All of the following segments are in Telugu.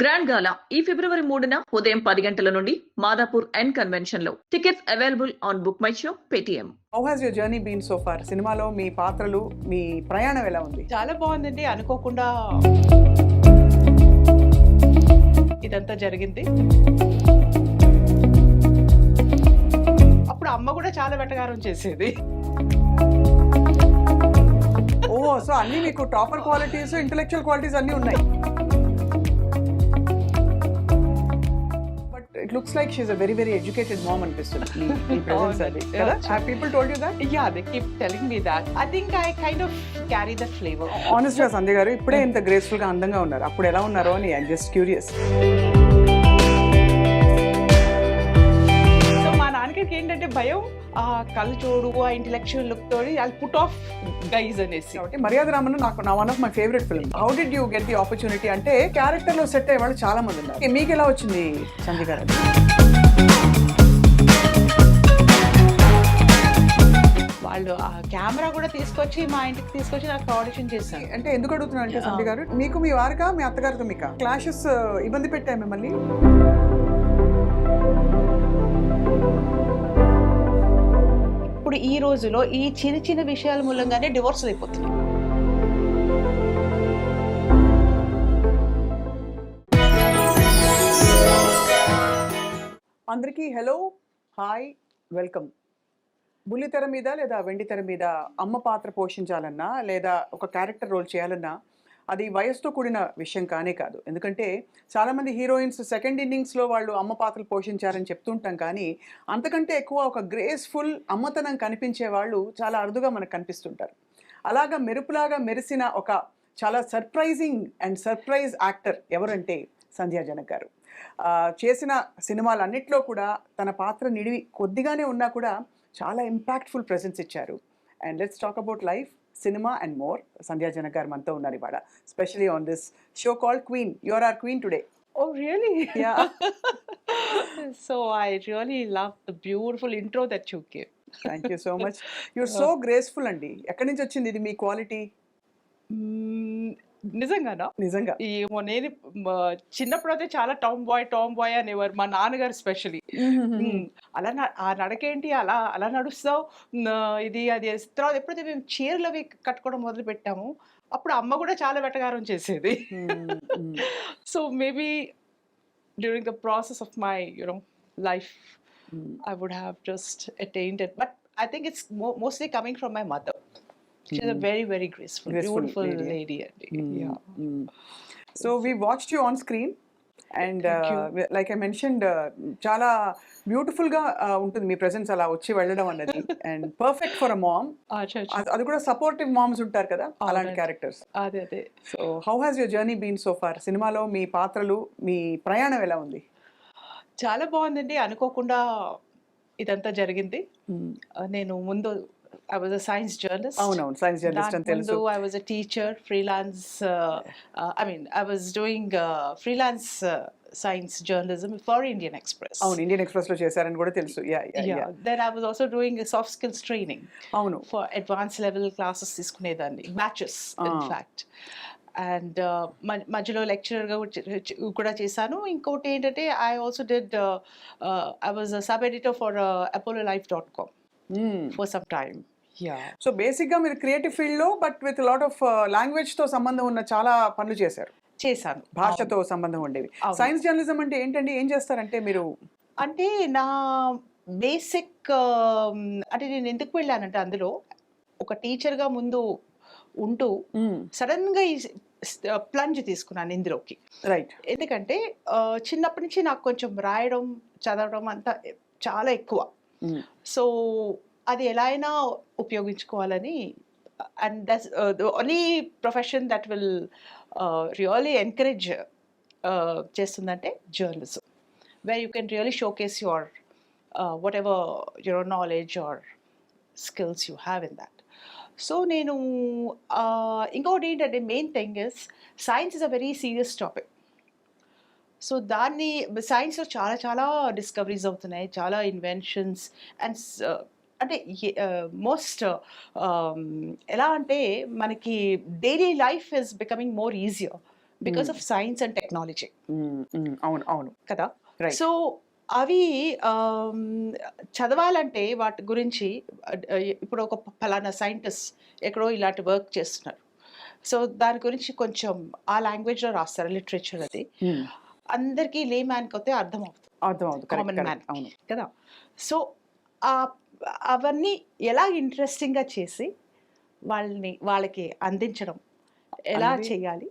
గ్రాండ్ గాలా ఈ ఫిబ్రవరి 3న ఉదయం 10 గంటల నుండి మాదాపూర్ అండ్ కన్వెన్షన్ లో. Tickets available on book my show Paytm. How has your journey been so far? సినిమాలో మీ పాత్రలు, మీ ప్రయాణం ఎలా ఉంది? చాలా బాగుందండి. అనుకోకుండా ఇదంతా జరిగింది. అప్పుడు అమ్మ కూడా చాలా వెటకారం చేసేది. ఓ, సో అన్ని మీకు టాపర్ క్వాలిటీస్, ఇంటెలెక్చువల్ క్వాలిటీస్ అన్ని ఉన్నాయి. But it looks like she is a very very educated mom అనిపిస్తుంది ఈ ప్రెజెన్స్ అది కదా. Have people told you that? Yeah, they keep telling me that. I think I kind of carry that flavor. Honest గా సంధ్య గారు ఇప్పుడే ఇంత గ్రేస్ఫుల్ గా అందంగా ఉన్నారు, అప్పుడు ఎలా ఉన్నారో అని ఐ జస్ట్ క్యూరియస్. సో మా నాన్నగారికి ఏంటంటే భయం, ఆ కళ్ళు చూడు, ఆ ఇంటెలెక్చువల్ లుక్ తోడి ఐ పుట్ ఆఫ్ గైజ్ అనేసి. కాబట్టి మర్యాద రామన్న నాకు one of my favourite film. How did you get the opportunity? అంటే క్యారెక్టర్ లో సెట్ అయ్యే వాళ్ళు చాలా మంది ఉన్నారు. మీకు ఎలా వచ్చింది సంధ్య గారు? వాళ్ళు ఆ కెమెరా కూడా తీసుకొచ్చి మా ఇంటికి తీసుకొచ్చి నాకు ఆడిషన్ చేశాను. అంటే ఎందుకు అడుగుతున్నా అంటే సంధ్య గారు, మీకు మీ వారికా మీ అత్తగారితో మీకా క్లాషెస్ ఇబ్బంది పెట్టాయి మిమ్మల్ని? ఇప్పుడు ఈ రోజులో ఈ చిన్న చిన్న విషయాల మూలంగానే డివోర్స్ అయిపోతున్నాయి. అందరికీ హలో, హాయ్, వెల్కమ్. బుల్లితెర మీద లేదా వెండితెర మీద అమ్మ పాత్ర పోషించాలన్నా లేదా ఒక క్యారెక్టర్ రోల్ చేయాలన్నా అది వయసుతో కూడిన విషయం కానే కాదు. ఎందుకంటే చాలామంది హీరోయిన్స్ సెకండ్ ఇన్నింగ్స్లో వాళ్ళు అమ్మ పాత్రలు పోషించారని చెప్తుంటాం, కానీ అంతకంటే ఎక్కువ ఒక గ్రేస్ఫుల్ అమ్మతనం కనిపించే వాళ్ళు చాలా అరుదుగా మనకు కనిపిస్తుంటారు. అలాగా మెరుపులాగా మెరిసిన ఒక చాలా సర్ప్రైజింగ్ అండ్ సర్ప్రైజ్ యాక్టర్ ఎవరంటే సంధ్యా జనక్ గారు. చేసిన సినిమాలన్నిట్లో కూడా తన పాత్ర నిడివి కొద్దిగానే ఉన్నా కూడా చాలా ఇంపాక్ట్ఫుల్ ప్రెజెన్స్ ఇచ్చారు. And let's talk about life, cinema and more. Sandhya Janak garu manto unnaru ivada, especially on this show called Queen. You are our queen today. Oh really? Yeah. So I really love the beautiful intro that you gave. Thank you so much. You're so graceful andi. Ekkadi nunchi vachindi idi me quality? నిజంగానా? నిజంగా. ఏమో, నేను చిన్నప్పుడు అయితే చాలా టామ్ బాయ్ అనేవారు మా నాన్నగారు స్పెషలీ. అలా ఆ నడకేంటి, అలా అలా నడుస్తావు, ఇది అది. తర్వాత ఎప్పుడైతే మేము చీరలు అవి కట్టుకోవడం మొదలు పెట్టాము అప్పుడు అమ్మ కూడా చాలా వెటకారం చేసేది. So maybe during the process of my life I would have just attained it, but I think it's mostly coming from my mother. She's a very very graceful beautiful lady. Yeah. So we watched you on screen and like I mentioned, చాలా బ్యూటిఫుల్ గా ఉంటుంది మీ ప్రెజెన్స్ అలా వచ్చి వెళ్ళడం అన్నది. And perfect for a mom. అది కూడా సపోర్టివ్ మామ్స్ ఉంటారు కదా, అలాంటి క్యారెక్టర్స్. అదే. So how has your journey been so far? సినిమాలో మీ పాత్రలు, మీ ప్రయాణం ఎలా ఉంది? చాలా బాగుందండి. అనుకోకుండా ఇదంతా జరిగింది. నేను ముందు I was a science journalist. అవునవును, సైన్స్ జర్నలిస్ట్ అని తెలుసు. I was a teacher, freelance. I was doing freelance science journalism for Indian Express. అవును, ఇండియన్ ఎక్స్‌ప్రెస్ లో చేశారని కూడా తెలుసు. Yeah. Then I was also doing a soft skills training. అవును, For advanced level classes తీసుకునేదాన్ని, batches in fact. And మధ్యలో లెక్చరర్గా కూడా చేశాను. ఇంకోటి ఏంటంటే I also did I was sub editor for apollo-life.com for some time. So basic గా మీరు క్రియేటివ్ ఫీల్డ్ లో but with lot of language తో సంబంధం ఉన్న చాలా పనులు చేశాను. భాషతో సంబంధం ఉండేవి. సైన్స్ జర్నలిజం అంటే ఏంటండి? ఏం చేస్తారంటే మీరు? అంటే నా బేసిక్ అంటే నేను ఎందుకు వెళ్ళానంటే అందులో ఒక టీచర్గా ముందు ఉంటూ సడన్ గా ప్లంజ్ తీసుకున్నాను ఇందులోకి. రైట్. ఎందుకంటే చిన్నప్పటి నుంచి నాకు కొంచెం రాయడం, చదవడం అంతా చాలా ఎక్కువ. సో అది ఎలా అయినా ఉపయోగించుకోవాలని. And that's the only profession that will really encourage చేస్తుందంటే journalism, where you can really showcase your whatever your knowledge or skills you have in that. So నేను ఇంకొకటి ఏంటంటే main thing is science is a very serious topic. So దాన్ని సైన్స్లో చాలా చాలా డిస్కవరీస్ అవుతున్నాయి, చాలా ఇన్వెన్షన్స్. అండ్ అంటే మోస్ట్ ఎలా అంటే మనకి daily life is becoming more easier because of science and technology అవును అవును కదా. Right. సో అవి చదవాలంటే వాటి గురించి ఇప్పుడు ఒక ఫలానా సైంటిస్ట్ ఎక్కడో ఇలాంటి వర్క్ చేస్తున్నారు, సో దాని గురించి కొంచెం ఆ లాంగ్వేజ్లో రాస్తారు లిటరేచర్. అది అందరికీ లే మ్యాన్కి అయితే అర్థం అవుతుంది, అర్థం కామన్ మ్యాన్ అవును కదా. సో అవన్నీ ఎలా ఇంట్రెస్టింగ్గా చేసి వాళ్ళకి అందించడం ఎలా చేయాలి,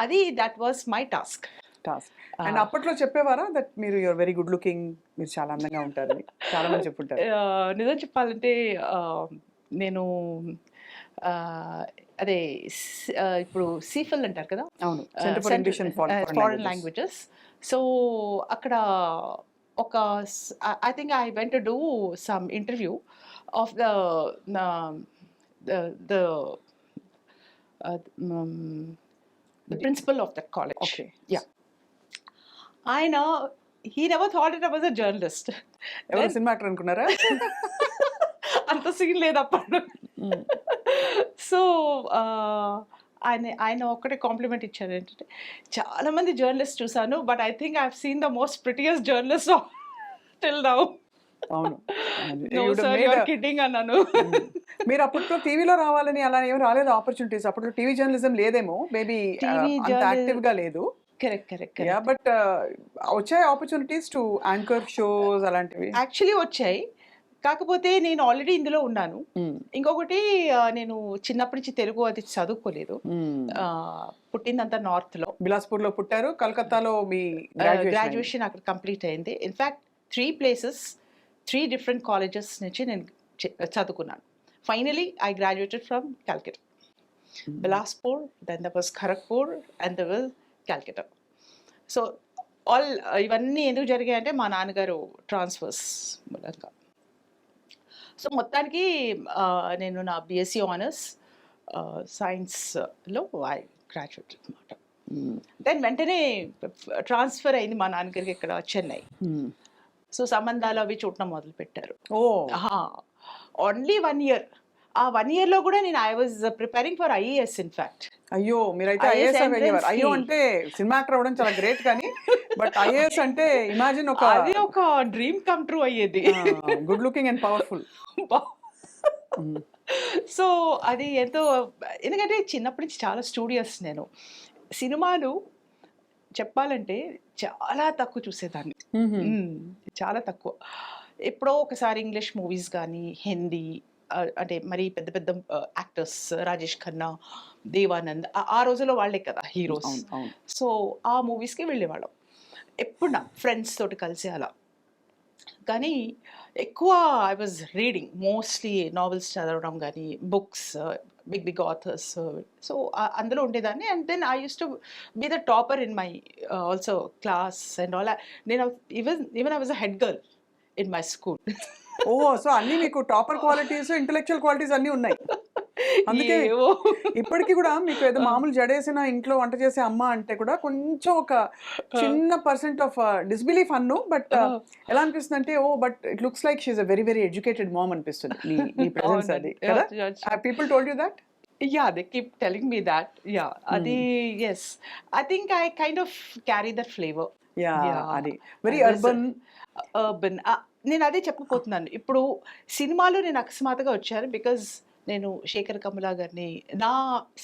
అది that was my task. Task. And అప్పట్లో చెప్పేవారా దట్ మీరు యూఆర్ వెరీ గుడ్ లుకింగ్, మీరు చాలా అందంగా ఉంటారని చాలా మంది చెప్పుంటారు. నిజం చెప్పాలంటే నేను అదే ఇప్పుడు సీఫల్ అంటారు కదా, అవును, centre for English and foreign languages. So అక్కడ ఒక I think I went to do some interview of the principal of that college. Okay. Yeah. He never thought that I was a journalist. ఎవరు సినిమా యాక్టర్ అనుకున్నారా? అంత సీన్ లేదు అప్పుడు. సో ఆయన ఒక్కటే కాంప్లిమెంట్ ఇచ్చారు ఏంటంటే, చాలా మంది జర్నలిస్ట్ చూసాను, but I think I have seen the most prettiest journalist till now. అవును. No sir you are kidding అన్నాను. మీరు అప్పట్లో టీవీలో రావాలని అలా ఏం రాలేదు ఆపర్చునిటీస్? అప్పట్లో టీవీ జర్నలిజం లేదేమో, మేబీ అంత యాక్టివ్ గా లేదు. కరెక్ట్. యా, బట్ వచ్చాయి ఆపర్చునిటీస్ టు యాంకర్ షోస్ అలాంటివి? యాక్చువల్లీ వచ్చాయి, కాకపోతే నేను ఆల్రెడీ ఇందులో ఉన్నాను. ఇంకొకటి, నేను చిన్నప్పటి నుంచి తెలుగు అది చదువుకోలేదు. పుట్టిందంతా నార్త్ లో, బిలాస్పూర్ లో పుట్టారు. కలకత్తాలో మీ గ్రాడ్యుయేషన్ అక్కడ కంప్లీట్ అయింది. ఇన్ఫాక్ట్ 3 places 3 different colleges నుంచి నేను చదువుకున్నాను. Finally I graduated from Calcutta, Bilaspur, then there was Kharagpur and there was Calcutta. So all ఇవన్నీ ఎందుకు జరిగాయంటే మా నాన్నగారు ట్రాన్స్ఫర్స్ మూలంగా. సో మొత్తానికి నేను నా BSc ఆనర్స్ సైన్స్లో ఐ గ్రాడ్యుయేట్ అనమాట. దెన్ వెంటనే ట్రాన్స్ఫర్ అయింది మా నాన్నగారికి ఇక్కడ చెన్నై. సో సంబంధాలు అవి చూడటం మొదలు పెట్టారు. Only 1 year. ఆ 1 year లో కూడా నేను I was preparing for IAS. In fact అయ్యో, మీరైతే IAS వెళ్ళేవారు. అయ్యో అంటే సినిమా యాక్టర్ అవ్వడం చాలా గ్రేట్, కానీ బట్ IAS అంటే ఇమాజిన్ అది ఒక డ్రీమ్ కమ్ ట్రూ అయ్యేది. Good looking and powerful. So అది ఎంతో, ఎందుకంటే చిన్నప్పటి నుంచి చాలా స్టూడియస్. నేను సినిమాలు చెప్పాలంటే చాలా తక్కువ చూసేదాన్ని, చాలా తక్కువ. ఎప్పుడో ఒకసారి ఇంగ్లీష్ మూవీస్ కానీ, హిందీ అంటే మరి పెద్ద పెద్ద యాక్టర్స్, రాజేష్ ఖన్నా, దేవానంద్, ఆ రోజుల్లో వాళ్ళే కదా హీరోస్. సో ఆ మూవీస్కి వెళ్ళేవాళ్ళం ఎప్పుడు నా ఫ్రెండ్స్ తోటి కలిసి అలా. కానీ ఎక్కువ I was reading, mostly novels చదవడం కానీ, బుక్స్, బిగ్ ఆథర్స్. సో అందులో ఉండేదాన్ని. And then I use to be the topper in my also class and all. నేను even I was a head girl in my school. Oh, so అన్ని మీకు టాపర్ క్వాలిటీస్, ఇంటెలెక్చువల్ క్వాలిటీస్ అన్ని ఉన్నాయి. అందుకే ఇప్పటికీ కూడా మీకు ఏదో మామూలు జడేసిన ఇంట్లో వంట చేసే అమ్మ అంటే కూడా కొంచెం ఒక చిన్న % ఆఫ్ డిస్బిలీఫ్ అన్ను. బట్ ఎలా అనిపిస్తుంది అంటే, oh but it looks like she's a very very educated mom అనిపిస్తుంది మీ ప్రెజెన్స్. అది కదా, people told you that? Yeah, they keep telling me that. Yeah, adi yes. I think I kind of carry that flavor. Yeah, అది వెరీ అర్బన్. నేను అదే చెప్పబోతున్నాను. ఇప్పుడు సినిమాలో నేను అకస్మాత్తుగా వచ్చాను బికాజ్ నేను శేఖర్ కమలా గారిని నా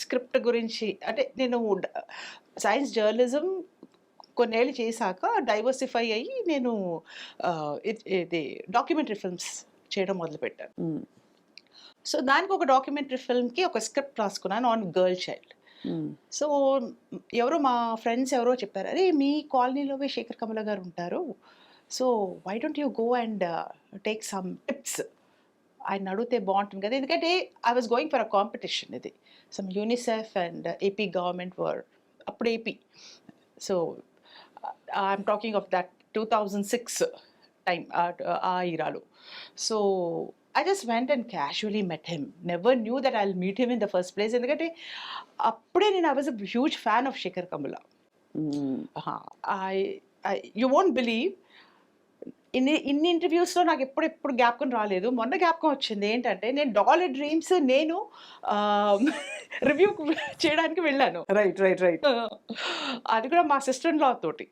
స్క్రిప్ట్ గురించి, అంటే నేను సైన్స్ జర్నలిజం కొన్నేళ్ళు చేశాక డైవర్సిఫై అయ్యి నేను ఇది డాక్యుమెంటరీ ఫిల్మ్స్ చేయడం మొదలుపెట్టాను. సో దానికి ఒక డాక్యుమెంటరీ ఫిల్మ్కి ఒక స్క్రిప్ట్ రాసుకున్నాను ఆన్ గర్ల్ చైల్డ్. సో ఎవరో మా ఫ్రెండ్స్ ఎవరో చెప్పారు, అరే మీ కాలనీలోవే శేఖర్ కమల గారు ఉంటారు, so why don't you go and take some tips, ఆయన అడిగితే బాగుంటుంది కదా. ఎందుకంటే I was going for a competition, ఇది some UNICEF and AP government were అప్పుడు AP. So I'm talking of that 2006 time, ఆ ఇరాలో. సో I just went and casually met him. Never knew that I'll meet him in the first place. ఎందుకంటే అప్పుడే నేను I was a huge fan of Shekhar Kamala. You won't believe, ఇన్ని ఇంటర్వ్యూస్లో నాకు ఎప్పుడు జ్ఞాపకం రాలేదు. మొన్న జ్ఞాపకం వచ్చింది. ఏంటంటే నేను డాలర్ డ్రీమ్స్ నేను రివ్యూ చేయడానికి వెళ్ళాను. రైట్. అది కూడా మా సిస్టర్ ఇన్ లా తోటి.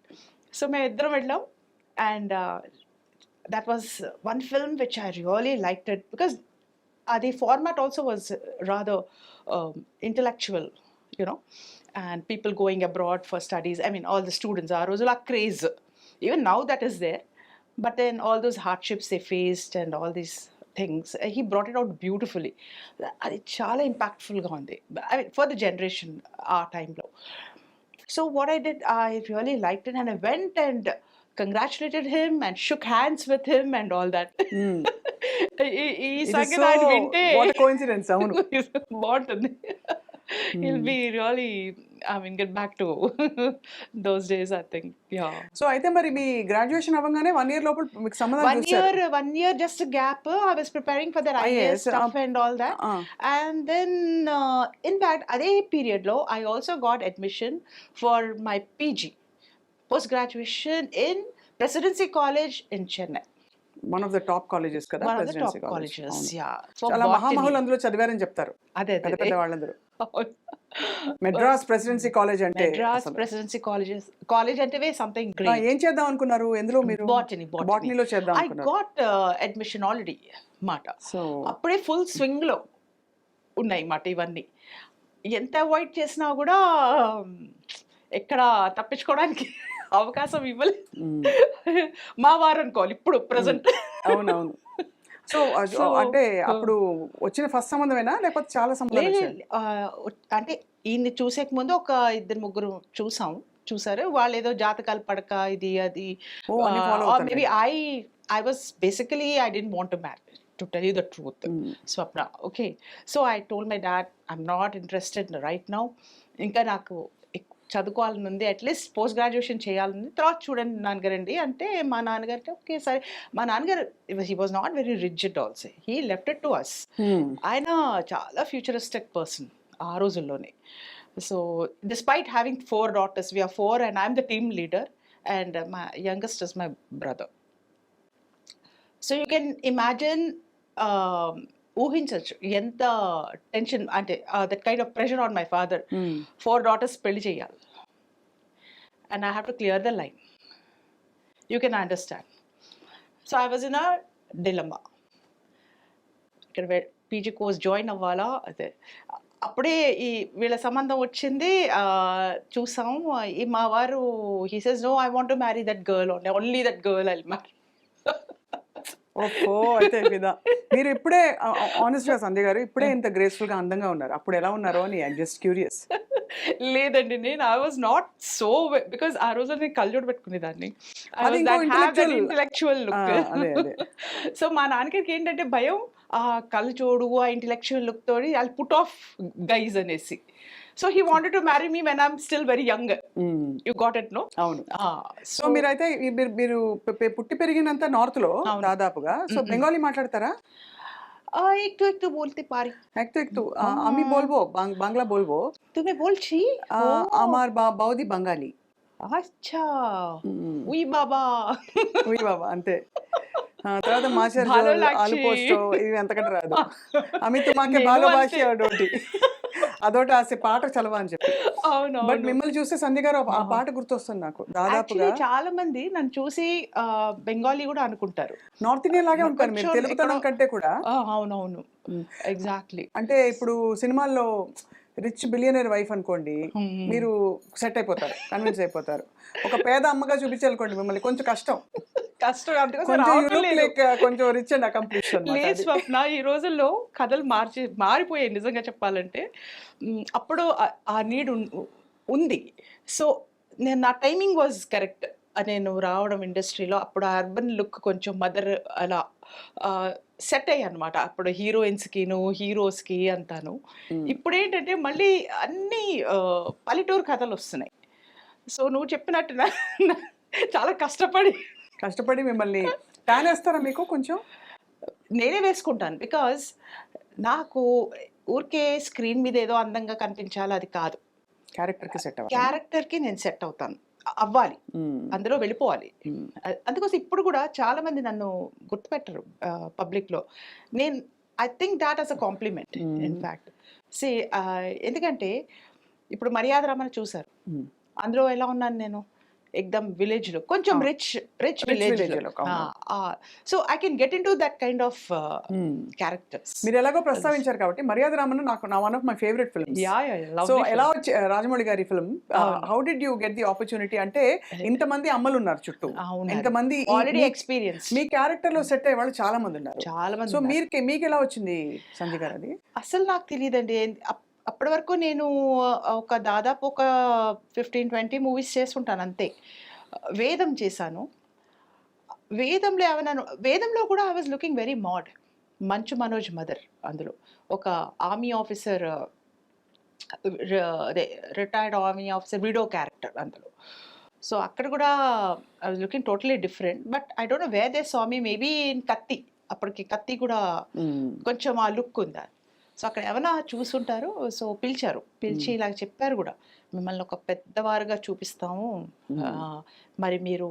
సో మేమిద్దరం వెళ్ళాం. And that was one film which I really liked it because the format also was rather intellectual, you know, and people going abroad for studies. I mean, all the students are also like craze. Even now that is there, but then all those hardships they faced and all these things, he brought it out beautifully. It's chala impactful ga undi. I mean, for the generation our time lo. So what I did, I really liked it, and I went and congratulated him and shook hands with him and all that. ఈ సంగతి ఆయన వింటే వాట్ కోఇన్సిడెన్స్. అవును, బాగుంటుంది. He'll be really, I mean, get back to those days, I think. Yeah. So అయితే మరి మీ గ్రాడ్యుయేషన్ అవ్వగానే 1 year లోపల మీకు సంబంధం చూశారు. One year just a gap. I was preparing for the IAS stuff and all that. And then, in fact, అదే period లో I also got admission for my PG, post-graduation in Presidency College in Chennai. One of the top colleges కదా, One of the top Presidency College. colleges, అవును. yeah. చాలా మహామహులు అందులో చదివారని చెప్తారు అదే పెద్ద పెద్ద వాళ్ళందరూ. మెడ్రాస్ ప్రెసిడెన్సీ కాలేజ్ అంటే మెడ్రాస్ అసలు. ప్రెసిడెన్సీ కాలేజ్ అంటే సంథింగ్ గ్రేట్. ఏం చేద్దాం అనుకున్నారు ఎందులో మీరు? బాటనీలో చేద్దాం ఐ అనుకున్నారు. గాట్ అడ్మిషన్ ఆల్రెడీ మాట. సో అప్పుడే ఫుల్ స్వింగ్ లో ఉన్నాయి మాట ఇవన్నీ. ఎంత అవాయిడ్ చేసినా కూడా ఎక్కడ తప్పించుకోవడానికి అవకాశం ఇవ్వలేదు. మా వారు అనుకోవాలి ఇప్పుడు ప్రజెంట్. అవునవును. సో అంటే అప్పుడు వచ్చిన ఫస్ట్ సంబంధమేనా లేకపోతే చాలా సంబంధాలు వచ్చాయా? అంటే ఈయన్ని చూసేక ముందు ఒక 2-3 చూసారు. వాళ్ళు ఏదో జాతకాలు పడక ఇది అది. ఓ, అన్ని follow అవుతారు. Maybe I was basically I didn't want to marry, to tell you the truth. Swapna, okay. So I told my dad, I'm not interested right now. ఇంకా నాకు చదువుకోవాలని ఉంది, అట్లీస్ట్ పోస్ట్ గ్రాడ్యుయేషన్ చేయాలని, తర్వాత చూడండి నాన్నగారండి అంటే మా నాన్నగారికి ఓకే సరే. మా నాన్నగారు he was not very rigid also, he left it to us. ఆయన చాలా ఫ్యూచరిస్టిక్ పర్సన్ ఆ రోజుల్లోనే. So despite having 4 daughters, we are 4 and I'm the team leader and my youngest is my brother. So you can imagine, ఊహించచ్చు ఎంత టెన్షన్ అంటే that kind of pressure on my father. 4 daughters పెళ్లి చేయాలి and I have to clear the line. You can understand. So I was in a dilemma. ఇక్కడ పీజీ కోర్స్ జాయిన్ అవ్వాలా, అదే అప్పుడే ఈ వీళ్ళ సంబంధం వచ్చింది. చూసాం. ఈ మా వారు he says no, I want to marry that girl, only that girl I will marry. ఓహో, అయితే విదా మీరు ఇప్పుడే ఆనెస్ట్ గా సంధ్య గారు ఇప్పుడే ఇంత గ్రేస్ఫుల్ గా అందంగా ఉన్నారు, అప్పుడు ఎలా ఉన్నారో అని ఐ జస్ట్ క్యూరియస్. లేదండి, నేను I was not so, because ఆ రోజు నేను కళ్ళజోడు పెట్టుకునేదాన్ని. Intellectual look. సో మా నాన్నగారికి ఏంటంటే భయం, ఆ కళ్ళజోడు ఆ ఇంటెలెక్చువల్ లుక్ తోటి ఐ పుట్ ఆఫ్ గైజ్ అనేసి. So he wanted to marry me when I'm still very young. You got it no? అవును. సో మీరైతే మీరు పుట్టి పెరిగినంత నార్త్ లో దాదాపుగా. సో బెంగాలీ మాట్లాడతారా? একটু একটু বলতে পারি। একটু আমি বলবো, বাংলা বলবো। তুমি বলছি? আমার বৌদি বাঙালি। আচ্ছা, উই বাবা। ఉయ్ బాబా అంతే. తర్వాత మాస్టర్ ఆలు పోస్ట్ ఇవి ఎంతకంటే రాదు. అమిత్ మాకే బాలో భాష అదొకటి అదొకటి ఆసే పాట చలవా అని చెప్పి. బట్ మిమ్మల్ని చూస్తే సంధ్య గారు ఆ పాట గుర్తొస్తుంది నాకు. దాదాపుగా చాలా మంది నన్ను చూసి బెంగాలీ కూడా అనుకుంటారు. నార్త్ ఇండియన్ లాగే ఉంటారు మీరు, తెలుగుతనం కంటే కూడా. అవునవును, ఎగ్జాక్ట్లీ. అంటే ఇప్పుడు సినిమాల్లో రిచ్ బిలియనర్ వైఫ్ అనుకోండి, మీరు సెట్ అయిపోతారు, కన్విన్స్ అయిపోతారు. ఒక పేద అమ్మగా చూపించాలనుకోండి మిమ్మల్ని, కొంచెం కష్టం. కొంచెం రిచ్ అండ్ అకంప్లిష్డ్. స్వప్న, ఈ రోజుల్లో కథలు మారిపోయాయి నిజంగా చెప్పాలంటే. అప్పుడు ఆ నీడ్ ఉంది. సో నా టైమింగ్ వాజ్ కరెక్ట్. నేను రావడం ఇండస్ట్రీలో అప్పుడు ఆ అర్బన్ లుక్ కొంచెం మదర్ అలా సెట్ అయ్యి అనమాట. అప్పుడు హీరోయిన్స్కిను హీరోస్కి అంతాను. ఇప్పుడు ఏంటంటే మళ్ళీ అన్ని పల్లెటూరు కథలు వస్తున్నాయి. సో నువ్వు చెప్పినట్టు చాలా కష్టపడి మిమ్మల్ని ట్యాన్ వేస్తారా? మీకు కొంచెం నేనే వేసుకుంటాను. బికాజ్ నాకు ఊరికే స్క్రీన్ మీద ఏదో అందంగా కనిపించాలి అది కాదు. క్యారెక్టర్కి సెట్ క్యారెక్టర్కి నేను సెట్ అవుతాను. అవ్వాలి, మ్మ్. అందులో వెళ్ళిపోవాలి. మ్మ్. అందుకోసం ఇప్పుడు కూడా చాలా మంది నన్ను గుర్తుపెట్టరు పబ్లిక్లో. నేను I think that is a compliment in fact. See ఎందుకంటే ఇప్పుడు మర్యాద రామని చూసారు, మ్మ్. అందులో ఎలా ఉన్నాను నేను, ఎక్దమ్ విలేజ్ లో, కొంచెం Ah. Rich Rich village village లో. లో, అవును. So I can get in to that kind of hmm. Characters. మీరు ఎలాగో ప్రస్తావించారు కాబట్టి మర్యాద రామన్ నా one of my favourite films. So ఎలా వచ్చి రాజమౌళి గారి ఫిల్మ్ అవును. How did you get the opportunity? అంటే ఇంతమంది అమ్మలు ఉన్నారు చుట్టూ, ఇంతమంది ఆల్రెడీ ఎక్స్పీరియన్స్, మీ క్యారెక్టర్ లో సెట్ అయ్యే వాళ్ళు చాలా మంది ఉన్నారు. చాలా మంది సో ఉన్నారు. మీకు ఎలా వచ్చింది సంజయ్ గారు అది? అసలు నాకు తెలియదండి. అప్పటి వరకు నేను ఒక దాదాపు ఒక 15-20 మూవీస్ చేస్తుంటాను అంతే. వేదం చేశాను. వేదంలో ఏమన్నాను, వేదంలో కూడా I was looking very mad. Manchu Manoj mother అందులో ఒక ఆర్మీ ఆఫీసర్, అదే retired army officer widow character అందులో. సో అక్కడ కూడా I was looking totally different. But I don't know where they saw me, maybe in Kathi, అప్పటికి కత్తి కూడా కొంచెం ఆ లుక్ ఉందా. సో అక్కడ ఏమైనా చూసుంటారు. సో పిలిచి ఇలా చెప్పారు కూడా, మిమ్మల్ని ఒక పెద్దవారుగా చూపిస్తాము, మరి మీరు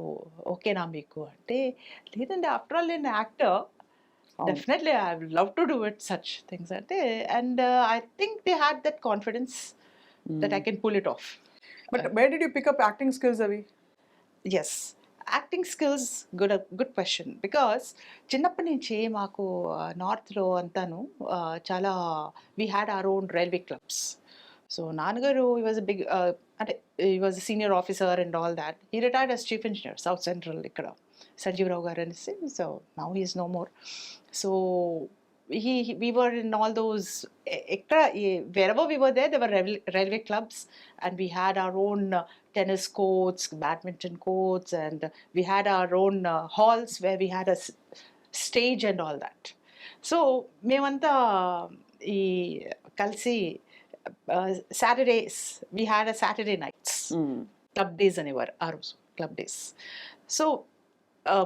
ఓకేనా మీకు అంటే, లేదండి ఆఫ్టర్ ఆల్ నేను actor, definitely I would love to do it such things అంటే. And I think they had that confidence that I can pull it off. But where did you pick up acting skills అవి? Yes, acting skills, good question. Because చిన్నప్పటి నుంచి మాకు నార్త్లో అంతాను చాలా we had our own railway clubs. So నాన్నగారు ఈ వాజ్ బిగ్, అంటే he was senior officer and all that. He retired as chief engineer south central ఇక్కడ, సంజీవరావు గారు అనేసి. So now he is no more. So we were in all those, wherever we were there were railway clubs, and we had our own tennis courts, badminton courts, and we had our own halls where we had a stage and all that. So మేమంతా ఈ కలిసి Saturdays we had a Saturday nights, club days అనేవారు ఆ రోజు, క్లబ్ డేస్. సో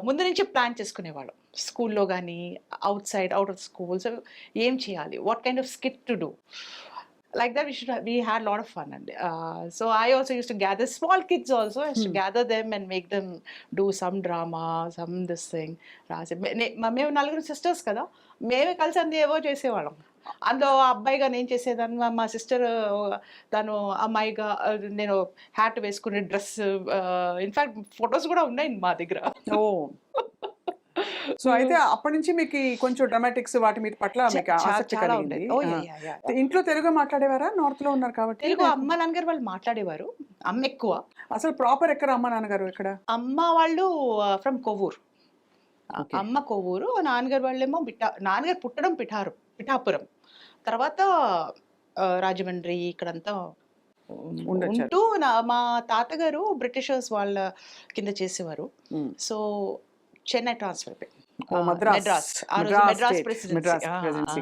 ముందు నుంచి ప్లాన్ చేసుకునేవాళ్ళం, స్కూల్లో కానీ అవుట్ ఆఫ్ స్కూల్స్ ఏం చేయాలి, what kind of skit to do, like that. We had a lot of fun. And so I also used to gather small kids also. I used to gather them and make them do some drama, some this thing. మేము నలుగురు సిస్టర్స్ కదా, మేమే కలిసి అన్ని ఏవో చేసేవాళ్ళం. అందులో అబ్బాయిగా నేను చేసేదాన్ని, మా సిస్టర్ తను అమ్మాయిగా, నేను హ్యాట్ వేసుకునే డ్రెస్, ఇన్ఫాక్ట్ ఫొటోస్ కూడా ఉన్నాయి మా దగ్గర. ఓ, సో అయితే అప్పటి నుంచి మీకు కొంచెం డ్రామాటిక్స్ వాటి మీద పట్ల మీకు ఆసక్తి కలిగింది. ఇంట్లో తెలుగు మాట్లాడేవారా? నార్త్ లో ఉన్నారు కాబట్టి తెలుగు అమ్మ నాన్నగారు వాళ్ళు మాట్లాడేవారు, అమ్మ ఎక్కువ. అసలు ప్రాపర్ ఎక్కడ అమ్మ నాన్నగారు ఎక్కడ? అమ్మ వాళ్ళు ఫ్రమ్ కొవ్వూరు, అమ్మ కొవ్వూరు, నాన్నగారు వాళ్ళేమో నాన్నగారు పుట్టడం పిఠాపురం, తర్వాత రాజమండ్రి ఇక్కడంతా ఉంటూ మా తాతగారు బ్రిటిషర్స్ వాళ్ళ కింద చేసేవారు. సో చెన్నై ట్రాన్స్ఫర్ అయిపోయింది, మెడ్రాస్ ప్రెసిడెన్సీ.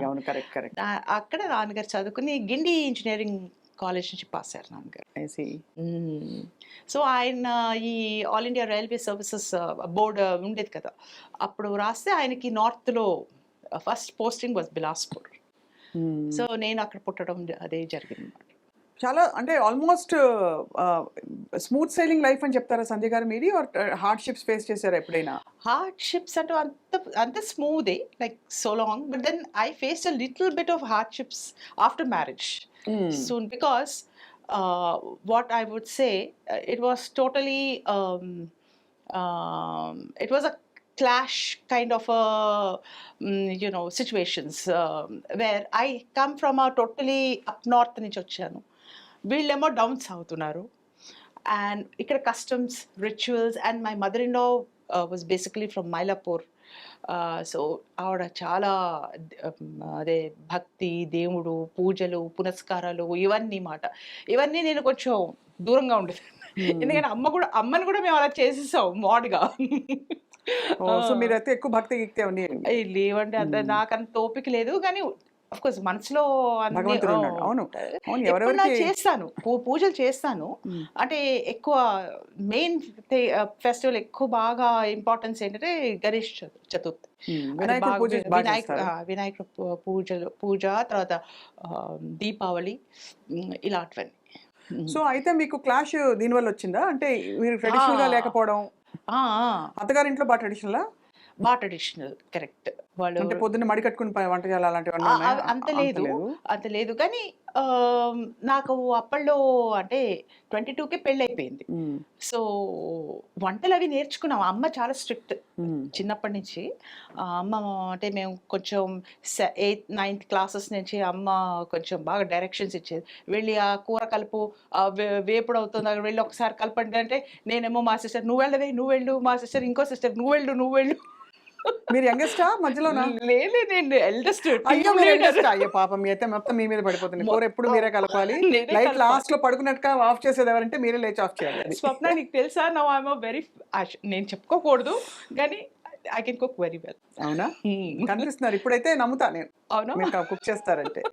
అక్కడ నాన్నగారు చదువుకుని గిండి ఇంజనీరింగ్ కాలేజ్ నుంచి పాస్ అయ్యారు నాన్నగారు. సో ఆయన ఈ all India railway services board ఉండేది కదా, అప్పుడు రాస్తే ఆయనకి నార్త్లో first posting was Bilaspur. So నేను అక్కడ పుట్టడం అదే జరిగింది. చాలా అంటే ఆల్మోస్ట్ స్మూత్ సైలింగ్ లైఫ్ అని చెప్తారా సంధ్య గారు మీది? హార్డ్షిప్స్ ఫేస్ చేశారా ఎప్పుడైనా? హార్డ్షిప్స్ అంటే అంత స్మూదే, like so long, but then I faced a little bit of hardships after marriage soon, because what I would say, it was totally it was a clash kind of a situations where I come from a totally up north నుంచి వచ్చాను, వీళ్ళేమో డౌన్ సౌత్ ఉన్నారు, అండ్ ఇక్కడ customs, rituals, and my mother in law was basically from Mylapore. So ఆవిడ చాలా అదే భక్తి, దేవుడు, పూజలు, పునస్కారాలు, ఇవన్నీ నేను కొంచెం దూరంగా ఉండేది. ఎందుకంటే అమ్మని కూడా మేము అలా చేసేసాం మాడ్గా. సో మీరైతే ఎక్కువ భక్తి లేవండి, అంత నాకంత ఓపిక లేదు. కానీ ఆఫ్ కోర్స్ మనసులో చేస్తాను, పూజలు చేస్తాను. అంటే ఎక్కువ మెయిన్ ఫెస్టివల్ ఎక్కువ బాగా ఇంపార్టెన్స్ ఏంటంటే గణేష్ చతుర్థి, వినాయకుడు పూజ, తర్వాత దీపావళి, ఇలాంటివన్నీ. సో అయితే మీకు క్లాష్ దీనివల్ల వచ్చిందా? అంటే మీరు ట్రెడిషనల్‌గా లేకపోవడం, అత్తగారింట్లో బా ట్రెడిషనలా? బాగా ట్రెడిషనల్ కరెక్ట్. వాళ్ళు అంటే పొద్దున్న మడి కట్టుకొని వంట చేయాలి అలాంటివన్నీ ఉన్నాయా? అంత లేదు. అంత లేదు. కానీ నాకు అప్పట్లో అంటే 22కే పెళ్ళైపోయింది. హ్మ్. సో, వంటలవి నేర్చుకున్నాం. అమ్మ చాలా స్ట్రిక్ట్ హ్మ్. చిన్నప్పటి నుంచి. అమ్మ అంటే మేము కొంచెం 8థ్, 9థ్ క్లాసెస్ నుంచి అమ్మ కొంచెం బాగా డైరెక్షన్స్ ఇచ్చేది. వెళ్ళి ఆ కూర కలుపు, వేపుడు అవుతుంది అక్కడ వెళ్ళి ఒకసారి కలపండి అంటే, నేనేమో మా సిస్టర్ "నువ్వు వెళ్ళవే, నువ్వు వెళ్ళు." మా సిస్టర్ ఇంకో సిస్టర్ "నువ్వు వెళ్ళు, నువ్వు వెళ్ళు." మీరు యంగెస్టా? మధ్యలోనా? లేదు నేను ఎల్డెస్ట్ అయ్యో! టీమ్ మీరు లీడర్. యంగెస్టా? అయ్యో పాపం! మీ అయితే మొత్తం మీ మీద పడిపోతుంది. కూర ఎప్పుడు మీరే కలపాలి. నేనే లైట్ కలపాలి. లాస్ట్‌లో పడుకున్నట్టుగా ఆఫ్ చేసేది ఎవరంటే మీరే లేచి ఆఫ్ చేయాలి అది. స్వప్న నీకు తెలుసా నౌ ఐ యామ్ వెరీ నేను చెప్పుకోకూడదు కానీ I can cook very well. అవునా? కనిపిస్తున్నారు. ఇప్పుడైతే నమ్ముతా నేను. అవునా? మీరు కుక్ చేస్తారంటే.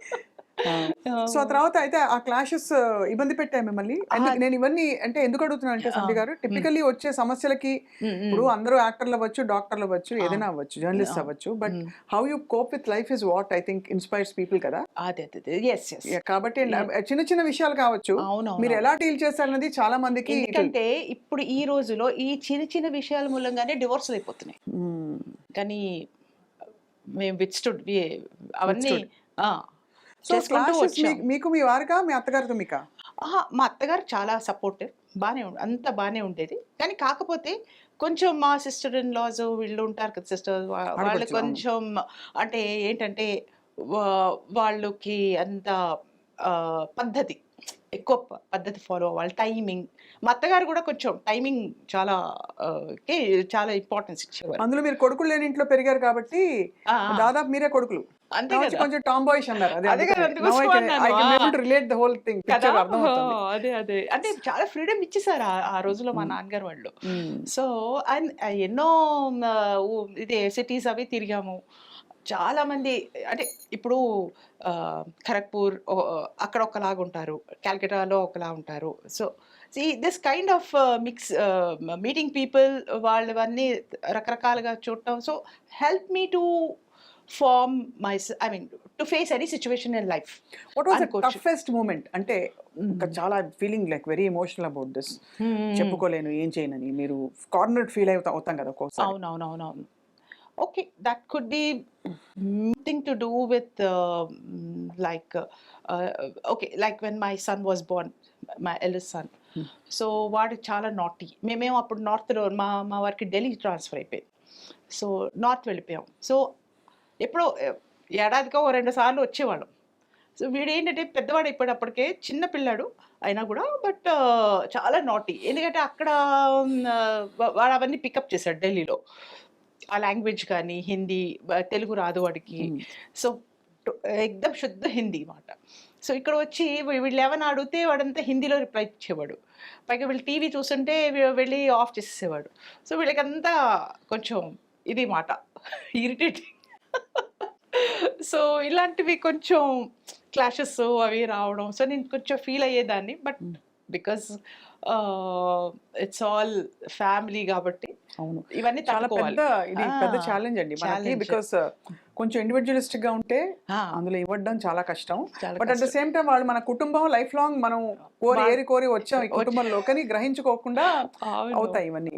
సో ఆ తర్వాత అయితే ఆ క్లాషెస్ ఇబ్బంది పెట్టాయి మిమ్మల్ని? నేను ఇవన్నీ అంటే ఎందుకు అడుగుతున్నానంటే సంధ్య గారు టిపికల్లీ వచ్చే సమస్యలకి ఇప్పుడు అందరూ యాక్టర్లు అవ్వచ్చు, డాక్టర్లు అవ్వచ్చు, ఏదైనా అవ్వచ్చు, జర్నలిస్ట్ అవ్వచ్చు. But how you cope with life is what I think inspires people కదా. అదే ఎస్ ఎస్ కాబట్టి చిన్న చిన్న విషయాలు కావచ్చు. అవునవును. మీరు ఎలా డీల్ చేస్తారన్నది చాలా మందికి ఎందుకంటే ఇప్పుడు ఈ రోజులో ఈ చిన్న చిన్న విషయాల మూలంగానే డివోర్స్లు అయిపోతున్నాయి. కానీ మేము విత్స్టూడ్ అవన్నీ సో చేసుకుంటూ క్లాషెస్ వచ్చాం. మీకు మీ వారికా మీ అత్తగారితో మీకా? మా అత్తగారు చాలా సపోర్టివ్. అంతా బానే ఉండేది. కానీ కాకపోతే కొంచెం మా సిస్టర్ ఇన్ లాస్ వీళ్ళు ఉంటారు కదా సిస్టర్ వాళ్ళు ఆడపడుచులు, అవును. కొంచెం అంటే ఏంటంటే వాళ్ళకి అంత పద్ధతి ఎక్కువ పద్ధతి ఫాలో అవ్వాలి. టైమింగ్ మా అత్తగారు కూడా కొంచెం టైమింగ్ చాలా కి చాలా ఇంపార్టెన్స్ ఇచ్చేవారు. అందులో మీరు కొడుకులు లేని ఇంట్లో పెరిగారు కాబట్టి ఆ, ఆ, దాదాపు మీరే కొడుకులు. అంతే కావచ్చు కదా. కొంచెం టామ్ బాయ్స్ అన్నారు. అదే కదా, అందుకోసం అన్నాను. రిలేట్ ద హోల్ థింగ్ కదా. పిక్చర్ అర్థమవుతుంది. అదే అంటే చాలా ఫ్రీడమ్ ఇచ్చేసారు ఆ రోజుల్లో మా నాన్నగారు వాళ్ళు. సో అండ్ ఎన్నో ఇదే సిటీస్ అవి తిరిగాము. చాలా మంది అంటే ఇప్పుడు ఖరగ్పూర్ అక్కడ ఒకలాగా ఉంటారు, క్యాల్కటాలో ఒకలా ఉంటారు. So this kind of mix meeting people వాళ్ళవన్నీ రకరకాలుగా చూడటం. So help me to form my I mean to face any situation in life. What was the toughest moment? అంటే ఇంకా చాలా feeling like very emotional about this. చెప్పుకోలేను ఏం చేయనని మీరు కార్నర్డ్ ఫీల్ అవుతాం కదా ఒక్కోసారి. అవునవునవునవును. Okay, that could be thing to do with like okay like when my son was born, my eldest sun. So వాడు చాలా నాటీ. మేమేమో అప్పుడు నార్త్లో మా వారికి ఢిల్లీ ట్రాన్స్ఫర్ అయిపోయింది. సో నార్త్ వెళ్ళిపోయాం. సో ఎప్పుడో ఏడాదికో 2 సార్లు వచ్చేవాళ్ళం. సో వీడేంటంటే పెద్దవాడు అయిపోయేటప్పటికే చిన్న పిల్లాడు అయినా కూడా బట్ చాలా నాటీ. ఎందుకంటే అక్కడ వాడు అవన్నీ పికప్ చేశాడు ఢిల్లీలో. ఆ లాంగ్వేజ్ కానీ హిందీ, తెలుగు రాదు వాడికి. సో ఎక్దమ్ శుద్ధ హిందీ మాట. సో ఇక్కడ వచ్చి వీళ్ళు ఏమైనా అడిగితే వాడంతా హిందీలో రిప్లై ఇచ్చేవాడు. పైగా వీళ్ళు టీవీ చూస్తుంటే వెళ్ళి ఆఫ్ చేసేసేవాడు. సో వీళ్ళకంతా కొంచెం ఇది మాట ఇరిటేటింగ్. సో ఇలాంటివి కొంచెం క్లాషెస్ అవి రావడం. సో నేను కొంచెం ఫీల్ అయ్యేదాన్ని. But because it's all family కాబట్టి అవును, ఇవన్నీ చాలా తట్టుకోవాలి. పెద్ద ఛాలెంజ్ అండి మనకి. Challenge. బికాస్ కొంచెం ఇండివిజువలిస్టిక్ గా ఉంటే అందులో ఇవ్వడం చాలా కష్టం. చాలా but at the same time వాళ్ళు మన కుటుంబం లైఫ్ లాంగ్ మనం కోరి వచ్చాం ఈ కుటుంబంలో కానీ గ్రహించుకోకుండా అవుతాయి ఇవన్నీ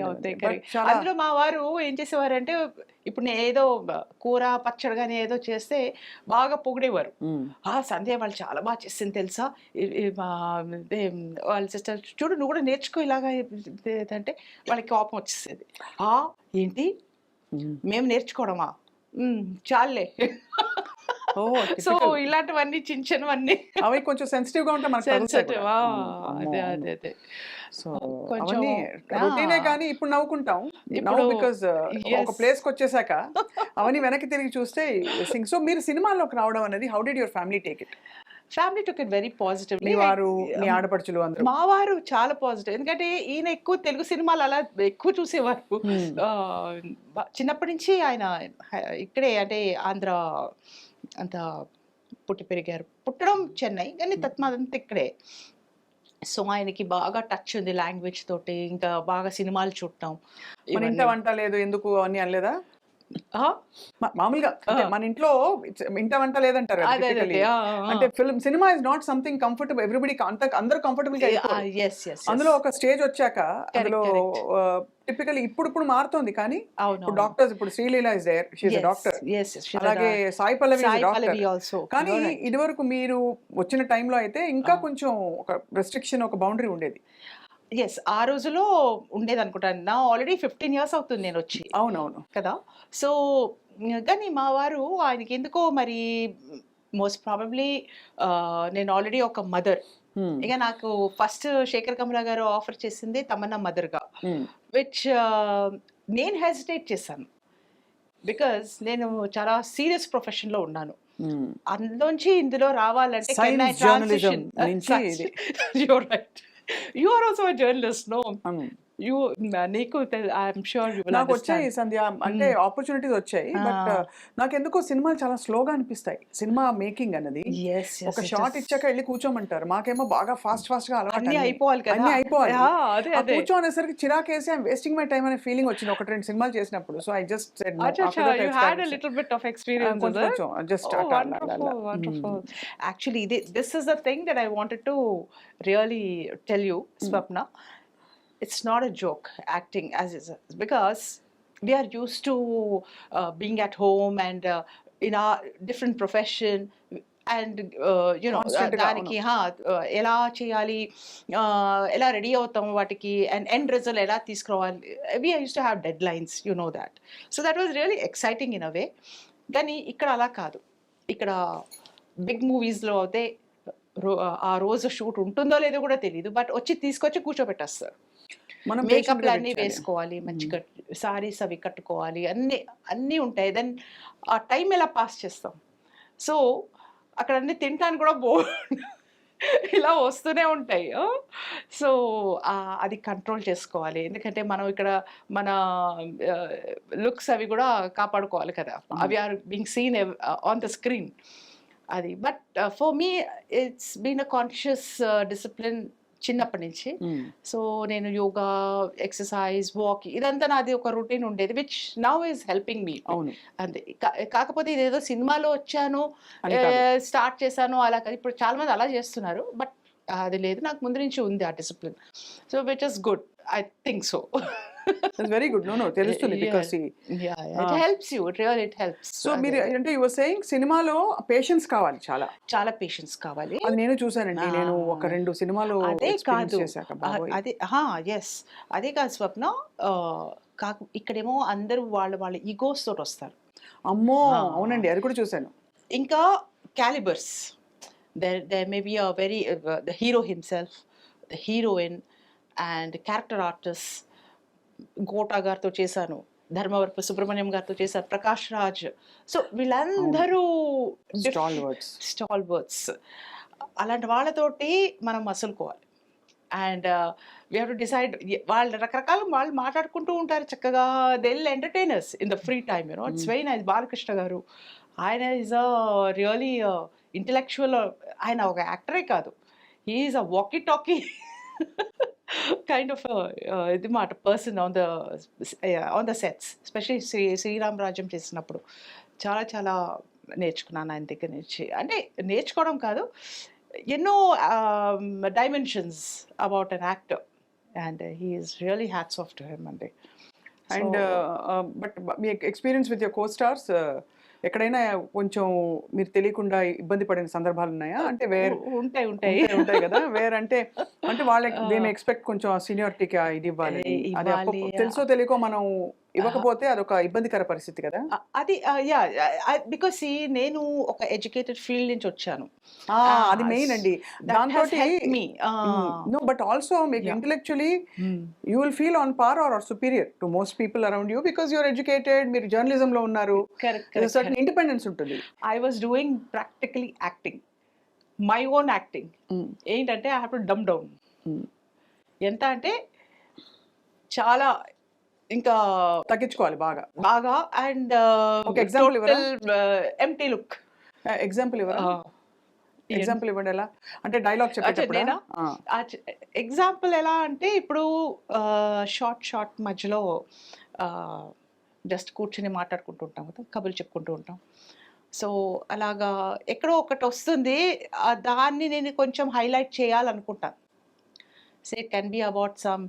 అవుతాయి. But correct. చాలా అందులో మా వారు ఏం చేసేవారంటే ఇప్పుడు నేను ఏదో కూర పచ్చడి కానీ ఏదో చేస్తే బాగా పొగిడేవారు. సంధ్య వాళ్ళు చాలా బాగా చేసింది తెలుసా, వాళ్ళ సిస్టర్ చూడు నువ్వు కూడా నేర్చుకో ఇలాగా అంటే వాళ్ళకి కోపం వచ్చేసేది. ఏంటి మేము నేర్చుకోవడమా, చాలే. సో ఇలాంటివన్నీ చిన్నవన్నీ అవి కొంచెం సెన్సిటివ్ గా ఉంటే మనకు తగులుతాయి కూడా. అదే సో కొంచెం అవన్నీ రొటీనే కానీ ఇప్పుడు నవ్వుకుంటాం బికాజ్ ఒక ప్లేస్ కి వచ్చేసాక అవన్నీ వెనక్కి తిరిగి చూస్తే సో మీరు సినిమాల్లోకి రావడం అనేది how did your family take it? Family took it very positive. మీ వారు మీ ఆడపడుచులు అందరూ? మా వారు చాలా పాజిటివ్. ఎందుకంటే ఈయన ఎక్కువ తెలుగు సినిమాలు అలా ఎక్కువ చూసేవారు. చిన్నప్పటి నుంచి ఆయన ఇక్కడే అంటే ఆంధ్ర అంత పుట్టి పెరిగారు. పుట్టడం చెన్నై కానీ తత్మాదంతా ఇక్కడే. సో ఆయనకి బాగా టచ్ ఉంది లాంగ్వేజ్ తోటి. ఇంకా బాగా సినిమాలు చూడటం. మన ఇంట వంట లేదు ఎందుకు అని అనలేదా? మామూలుగా అంటే మన ఇంట్లో ఇంట వంట లేదంటారు కదా అదే typically. అంటే film cinema is not something comfortable everybody అందరూ కంఫర్టబుల్ గా అయిపోరు. ఎస్ ఎస్ అందులో ఒక స్టేజ్ వచ్చాక అందులో correct. టిపికల్ ఇప్పుడు మారుతోంది కానీ అవును ఇప్పుడు డాక్టర్స్ ఇప్పుడు Sreeleela is there she is doctor, అలాగే Sai Pallavi is a doctor. Also కానీ ఇదివరకు మీరు వచ్చిన టైంలో అయితే ఇంకా కొంచెం ఒక రెస్ట్రిక్షన్ ఒక బౌండరీ ఉండేది. ఎస్ ఆ రోజులో ఉండేది అనుకుంటాను. నా ఆల్రెడీ 15 years అవుతుంది నేను వచ్చి అవునవును. కదా. సో కానీ మా వారు ఆయనకి ఎందుకో మరి మోస్ట్ ప్రాబబ్లీ నేను ఆల్రెడీ ఒక మదర్. ఇక నాకు ఫస్ట్ శేఖర్ కమలా గారు ఆఫర్ చేసింది తమన్నా మదర్గా, విచ్ నేను హెసిటేట్ చేశాను బికాజ్ నేను చాలా సీరియస్ ప్రొఫెషన్లో ఉన్నాను. అందులోంచి ఇందులో రావాలంటే Science journalism నుంచి ఇది. You're right. You are also a journalist, no? You, నీకు ఐఎమ్ షూర్ యు విల్ నాకు వచ్చాయి సంధ్య అంటే ఆపర్చునిటీస్ వచ్చాయి, బట్ నాకెందుకో సినిమాలు చాలా స్లోగా అనిపిస్తాయి. సినిమా మేకింగ్ అన్నది ఒక షాట్ ఇచ్చాక వెళ్ళి కూర్చోమంటారు, మాకేమో బాగా ఫాస్ట్ గా అలవాటు. అన్ని అయిపోవాలి కదా. అన్ని అయిపోవాలి. అదే ఆ కూర్చోనేసరికి చిరాకేసి ఐఎమ్ వేస్టింగ్ మై టైం అనే ఫీలింగ్ వచ్చింది ఒక 2 సినిమాలు చేసినప్పుడు. So I just said no. you had a little bit of experience with it. Just Oh, wonderful. Actually, this is the thing that I wanted to really tell you, Swapna. It's not a joke, acting as is, because we are used to being at home and in our different profession and దానికి ఎలా చేయాలి, ఎలా రెడీ అవుతాము వాటికి, అండ్ ఎండ్ రిజల్ట్ ఎలా తీసుకురావాలి. we used to have deadlines, you know that. So that was really exciting in a way. కానీ ఇక్కడ అలా కాదు. ఇక్కడ బిగ్ మూవీస్లో అయితే ఆ రోజు షూట్ ఉంటుందో లేదో కూడా తెలియదు, బట్ తీసుకొచ్చి కూర్చోబెట్టేస్తారు. మేకప్లు అన్నీ వేసుకోవాలి, మంచిగా సారీస్ అవి కట్టుకోవాలి, అన్నీ ఉంటాయి. దెన్ ఆ టైం ఎలా పాస్ చేస్తాం. సో అక్కడ అన్నీ తింటాను కూడా ఇలా వస్తూనే ఉంటాయి. సో అది కంట్రోల్ చేసుకోవాలి, ఎందుకంటే మనం ఇక్కడ మన లుక్స్ అవి కూడా కాపాడుకోవాలి కదా. అవి are being seen on the screen అది. But for me it's been a conscious discipline చిన్నప్పటి నుంచి. సో నేను యోగా, ఎక్సర్సైజ్, వాకింగ్ ఇదంతా నాది ఒక రొటీన్ ఉండేది, which now is helping me. అవును. అంతే. కాకపోతే ఇదేదో సినిమాలో వచ్చాను స్టార్ట్ చేశాను అలా కాదు. ఇప్పుడు చాలా మంది అలా చేస్తున్నారు, బట్ అది లేదు, నాకు ముందు నుంచి ఉంది ఆ discipline. So which is good, I think so. That's very good. No, తెలుస్తుంది because it helps you. It really helps. So మీరు అంటే you were saying సినిమాలో పేషెన్స్ కావాలి, చాలా పేషెన్స్ కావాలి. అది నేను చూసానండి. నేను ఒక 2 సినిమాలు అదే కాదు, అదే ఎస్ అదే కాదు స్వప్న. ఇక్కడేమో అందరూ వాళ్ళ ఈగోస్ తోటి వస్తారు. అమ్మో అవునండి, అది కూడా చూసాను. ఇంకా callipers, there may be a very the hero himself, the heroine and character artists. Kota గారితో చేశాను, ధర్మవరపు సుబ్రహ్మణ్యం గారితో చేశాను, ప్రకాష్ రాజ్. సో వీళ్ళందరూ స్టాల్వర్డ్స్. అలాంటి వాళ్ళతోటి మనం మసులుకోవాలి. And we have to decide. వాళ్ళు రకరకాల వాళ్ళు మాట్లాడుకుంటూ ఉంటారు చక్కగా. They will entertainers in the free time, you know. It's very nice. Balakrishna garu, ఆయన ఈజ్ అ రియలీ ఇంటలెక్చువల్. ఆయన ఒక యాక్టరే కాదు, he is a walkie talkie kind of ఇది మాట person on the sets. Especially Sriram Rajyam చేసినప్పుడు చాలా నేర్చుకున్నాను ఆయన దగ్గర నుంచి. అంటే నేర్చుకోవడం కాదు, ఎన్నో dimensions about an actor, and he is really hats off to him అండి. అండ్ బట్ మీ experience with your costars ఎక్కడైనా కొంచెం మీరు తెలియకుండా ఇబ్బంది పడిన సందర్భాలు ఉన్నాయా? అంటే ఉంటాయి కదా, అంటే వాళ్ళకి దే మే ఎక్స్పెక్ట్ కొంచెం సీనియారిటీకి ఇది ఇవ్వాలి, అది తెలుసో తెలియకో మనం ఇవ్వకపోతే అదొక ఇబ్బందికర పరిస్థితి కదా. అది బికాస్ నేను ఒక ఎడ్యుకేటెడ్ ఫీల్డ్ నుంచి వచ్చాను, అది మెయిన్ అండి. దాంతో నో బట్ ఆల్సో మీకు intellectually you will feel on par or superior to most people around you because you're educated, మీరు జర్నలిజం లో ఉన్నారు, సర్టన్ ఇండిపెండెన్స్ ఉంటుంది. I was doing practically acting, my own acting. ఏంటంటే I have to dumb down. ఎంత అంటే చాలా ఇంకా తగ్గించుకోవాలి బాగా. అండ్ ఒక ఎగ్జాంపుల్ ఇవ్వరా? Empty look. ఎగ్జాంపుల్ ఇవ్వండి. ఎలా అంటే డైలాగ్ చెప్పేటప్పుడు ఎగ్జాంపుల్ ఎలా అంటే ఇప్పుడు షార్ట్ మధ్యలో జస్ట్ కూర్చొని మాట్లాడుకుంటూ ఉంటాం కదా, కబుర్లు చెప్పుకుంటూ ఉంటాం. సో అలాగా ఎక్కడో ఒకటి వస్తుంది, దాన్ని నేను కొంచెం హైలైట్ చేయాలనుకుంటాను. Say it can be about some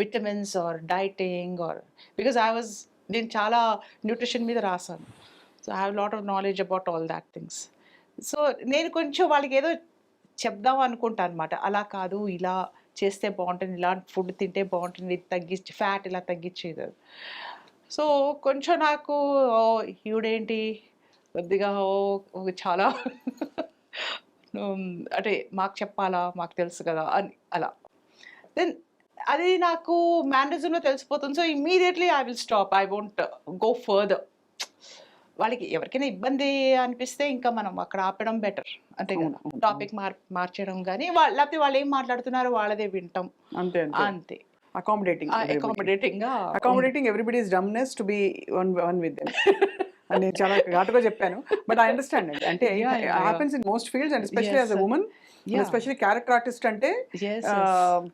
vitamins or dieting or because నేను చాలా న్యూట్రిషన్ మీద రాసాను. So I have lot of knowledge about all that things. సో నేను కొంచెం వాళ్ళకి ఏదో చెప్దాం అనుకుంటాను అనమాట. అలా కాదు, ఇలా చేస్తే బాగుంటుంది, ఇలాంటి ఫుడ్ తింటే బాగుంటుంది, ఇది తగ్గించి ఫ్యాట్ ఇలా తగ్గించేది. సో కొంచెం నాకు ఈవిడేంటి కొద్దిగా చాలా అంటే మాకు చెప్పాలా, మాకు తెలుసు కదా అని అలా. దెన్ అది నాకు మేనరిజంలో తెలిసిపోతుంది. So immediately I will stop, I won't go further. వాళ్ళకి ఎవరికైనా ఇబ్బంది అనిపిస్తే ఇంకా మనం అక్కడ ఆపడం బెటర్, అంతే కదా. టాపిక్ మార్చడం కానీ లేకపోతే వాళ్ళు ఏం మాట్లాడుతున్నారో వాళ్ళదే వింటాం, అంతే అంతే. Accommodating everybody's dumbness to be one with them అని నేను చాలా ఘాటుగా చెప్పాను. బట్ ఐ అండర్స్టాండ్ అండి. అంటే happens in most fields and especially as a women, especially character artist అంటే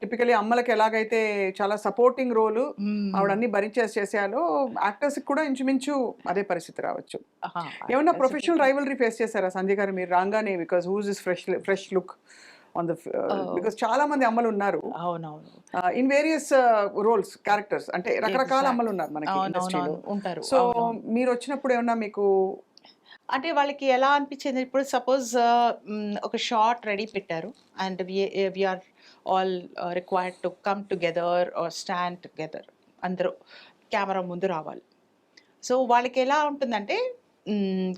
టిపికలీ అమ్మలకి ఎలాగైతే చాలా సపోర్టింగ్ రోల్ ఆవిడ అన్ని చేసేయాలో, యాక్టర్స్ కూడా ఇంచుమించు అదే పరిస్థితి రావచ్చు. ఏమన్నా ప్రొఫెషనల్ రైవలరీ ఫేస్ చేశారా సంజయ్ గారు మీరు రాగానే? Because who's is fresh look on the because చాలా మంది అమ్మలు ఉన్నారు ఇన్ వేరియస్ రోల్స్ క్యారెక్టర్స్, అంటే రకరకాల అమ్మలు ఉన్నారు మనకి ఇండస్ట్రీలో ఉంటారు. సో మీరు వచ్చినప్పుడు ఏమన్నా మీకు అంటే వాళ్ళకి ఎలా అనిపించింది? ఇప్పుడు సపోజ్ ఒక షార్ట్ రెడీ పెట్టారు and we are all required to come together or stand together, అందరూ కెమెరా ముందు రావాలి. సో వాళ్ళకి ఎలా ఉంటుందంటే,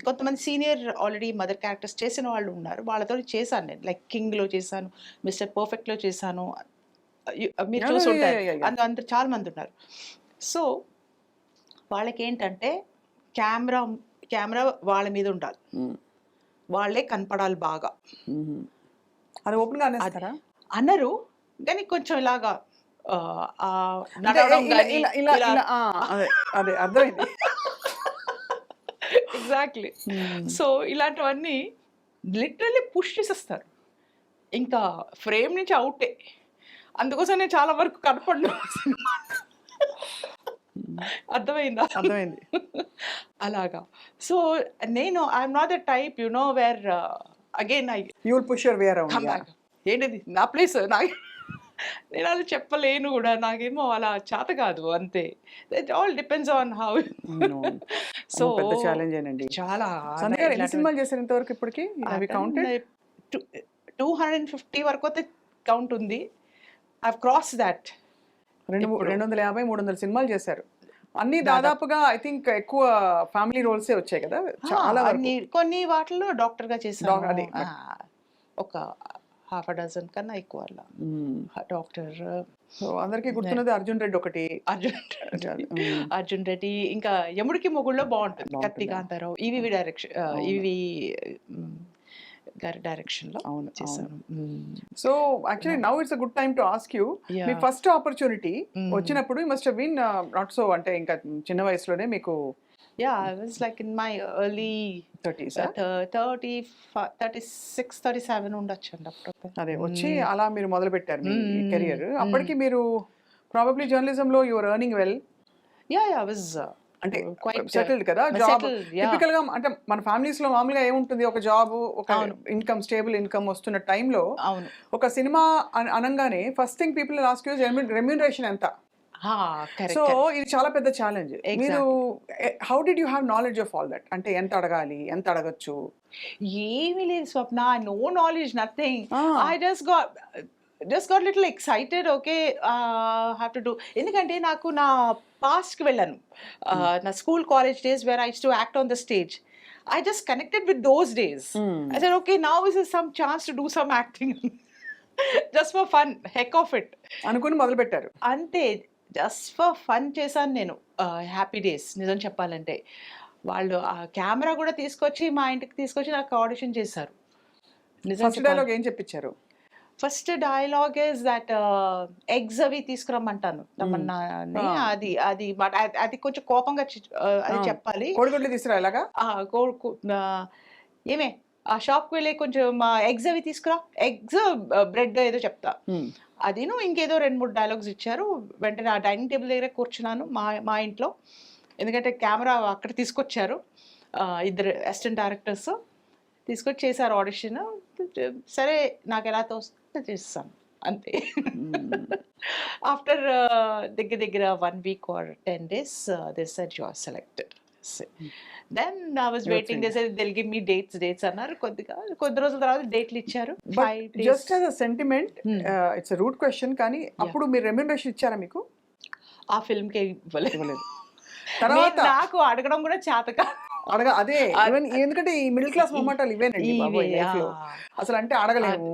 కొంతమంది సీనియర్ ఆల్రెడీ మదర్ క్యారెక్టర్స్ చేసిన వాళ్ళు ఉన్నారు, వాళ్ళతో చేశాను నేను. లైక్ కింగ్లో చేశాను, మిస్టర్ పర్ఫెక్ట్లో చేశాను, మీరు చూసుంటారు, అందరు చాలా మంది ఉన్నారు. సో వాళ్ళకి ఏంటంటే కెమెరా వాళ్ళ మీద ఉండాలి, వాళ్ళే కనపడాలి బాగా. అది ఓపెన్గా అనేస్తారా? అన్నారు కానీ కొంచెం ఇలాగా అదే అర్థమైంది. ఎగ్జాక్ట్లీ. సో ఇలాంటివన్నీ లిటరల్లీ పుష్ చేసేస్తారు, ఇంకా ఫ్రేమ్ నుంచి అవుటే. అందుకోసం నేను చాలా వరకు కనపడను. అర్థమైందా? అర్థమైంది. అలాగా. సో నేను I'm not the type where again you will push your way around. ఏంటిది నా ప్లేస్, నేను అలా చెప్పలేను కూడా, నాకేమో అలా చేత కాదు, అంతే. It all depends on how. So పెద్ద ఛాలెంజ్ ఏనండి. చాలా. సంజయ్ గారు ఎన్ని సినిమాలు చేశారు ఇంతవరకు ఇప్పటికి? 250 వరకు అయితే కౌంట్ ఉంది. I cross that. 250, 300 సినిమాలు చేశారు. అన్ని దాదాపుగా ఐ థింక్ ఎక్కువ ఫ్యామిలీ రోల్సే వచ్చాయి కదా చాలా. కొన్ని వాటిల్లో డాక్టర్ గా చేశాను, ఒక half a dozen కన్నా ఎక్కువ అలా డాక్టర్. సో అందరికీ గుర్తున్నది అర్జున్ రెడ్డి ఒకటి. అర్జున్ రెడ్డి, ఇంకా యముడికి మొగుళ్ళో బాగుంటుంది, కత్తికాంతారావు, ఈవి డైరెక్షన్, ఈవి గారి డైరెక్షన్ లో చేశాను. So actually now it's a good time to ask you, మీ ఫస్ట్ ఆపర్చునిటీ వచ్చినప్పుడు you must have been not so, అంటే ఇంకా చిన్న వయసులోనే మీకు? Yeah, I was like in my early 30s, 36, 37 ఉండొచ్చండి అప్పుడు. అదే వచ్చి అలా మీరు మొదలు పెట్టారు మీ కెరియర్. అప్పటికి మీరు ప్రాబబ్లీ జర్నలిజంలో you are earning well. Yeah, I was అంటే సెటిల్డ్ కదా, జాబ్ టిపికల్ గా. అంటే మన ఫ్యామిలీస్ లో మామూలుగా ఏముంటుంది, ఒక జాబ్, ఒక ఇన్కమ్, స్టేబుల్ ఇన్కమ్ వస్తున్న టైంలో ఒక సినిమా అనంగానే first thing people ask you remuneration ఎంత. సో ఇది చాలా పెద్ద ఛాలెంజ్. మీరు how did you have knowledge of all that? అంటే ఎంత అడగాలి, ఎంత అడగచ్చు? ఏమీ లేదు Swapna, no knowledge, nothing. I just got little excited. Okay, have to do. ఎందుకంటే నాకు నా పాస్ట్కి వెళ్ళాను, నా school college days where I used to act on the stage. I just connected with those days. I said, okay, now is some chance to do some acting. Just for fun, heck of it. అనుకుని మొదలు పెట్టారు అంతే. జస్ట్ ఫర్ ఫన్ చేశాను నేను. హ్యాపీ డేస్ నిజం చెప్పాలంటే, వాళ్ళు ఆ కెమెరా కూడా తీసుకొచ్చి మా ఇంటికి తీసుకొచ్చి నాకు ఆడిషన్ చేశారు. ఫస్ట్ డైలాగ్ ఏం చెప్పించారు? First dialogue is that eggs అవి తీసుకురమ్మంటాను తమన్నాని. అది కొంచెం కోపంగా అది చెప్పాలి. కోడిగుడ్లు తీసుకురా ఎలాగా? ఏమే ఆ షాప్కి వెళ్ళి కొంచెం ఎగ్స్ అవి తీసుకురా, ఎగ్స్ బ్రెడ్ ఏదో చెప్తా. అదిను ఇంకేదో 2-3 డైలాగ్స్ ఇచ్చారు. వెంటనే ఆ డైనింగ్ టేబుల్ దగ్గర కూర్చున్నాను మా ఇంట్లో. ఎందుకంటే కెమెరా అక్కడ తీసుకొచ్చారు, ఇద్దరు అసిస్టెంట్ డైరెక్టర్స్ తీసుకొచ్చి చేశారు ఆడిషన్. సరే నాకు ఎలా తోస్తే చేస్తాను అంతే. ఆఫ్టర్ దగ్గర దగ్గర 1 week or 10 days they said you are selected. Then I was You're waiting, they said they'll give me dates అన్నారు. కొద్ది రోజుల తర్వాత డేట్లు ఇచ్చారు. Just as a sentiment, it's root question, కానీ అప్పుడు మీరు రెమ్యూనరేషన్ ఇచ్చారా మీకు? ఆ ఫిల్మ్ కి ఇవ్వలేదు. ఇవ్వలేదు. తర్వాత నాకు అడగడం కూడా చేత కాదు. అదే ఎందుకంటే ఈ మిడిల్ క్లాస్ మొమెంటాలు ఇవేనండి బాబోయ్ life లో. అసలు అంటే అడగలేము,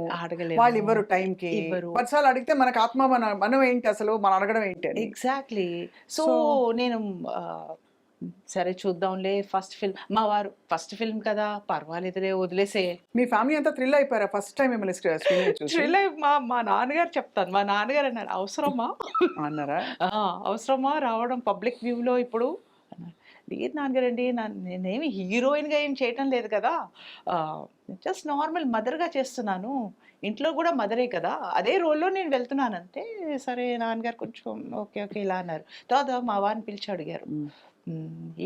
వాళ్ళు ఇవ్వరు టైం కి. పదిసార్లు అడిగితే మనకు ఆత్మ మనం ఏంటి అసలు, మనం అడగడం ఏంటి అని. ఎగ్జాక్ట్లీ. సో నేను సరే చూద్దాంలే, ఫస్ట్ ఫిల్మ్, మా వారు ఫస్ట్ ఫిల్మ్ కదా పర్వాలేదులే వదిలేసే. మీ ఫ్యామిలీ అంతా థ్రిల్ అయిపోయారా ఫస్ట్ టైం మిమ్మల్ని స్క్రీన్ చూసి? మా నాన్నగారు చెప్తాను, మా నాన్నగారు అన్నారు అవసరమా అన్నారా? అవసరమా రావడం పబ్లిక్ వ్యూలో ఇప్పుడు అన్నారు. లేదు నాన్నగారు అండి, నేనేమి హీరోయిన్గా ఏం చేయటం లేదు కదా, జస్ట్ నార్మల్ మదర్గా చేస్తున్నాను, ఇంట్లో కూడా మదరే కదా, అదే రోల్లో నేను వెళ్తున్నానంటే. సరే నాన్నగారు కొంచెం ఓకే ఓకే ఇలా అన్నారు. తర్వాత మా వారిని పిలిచి అడిగారు,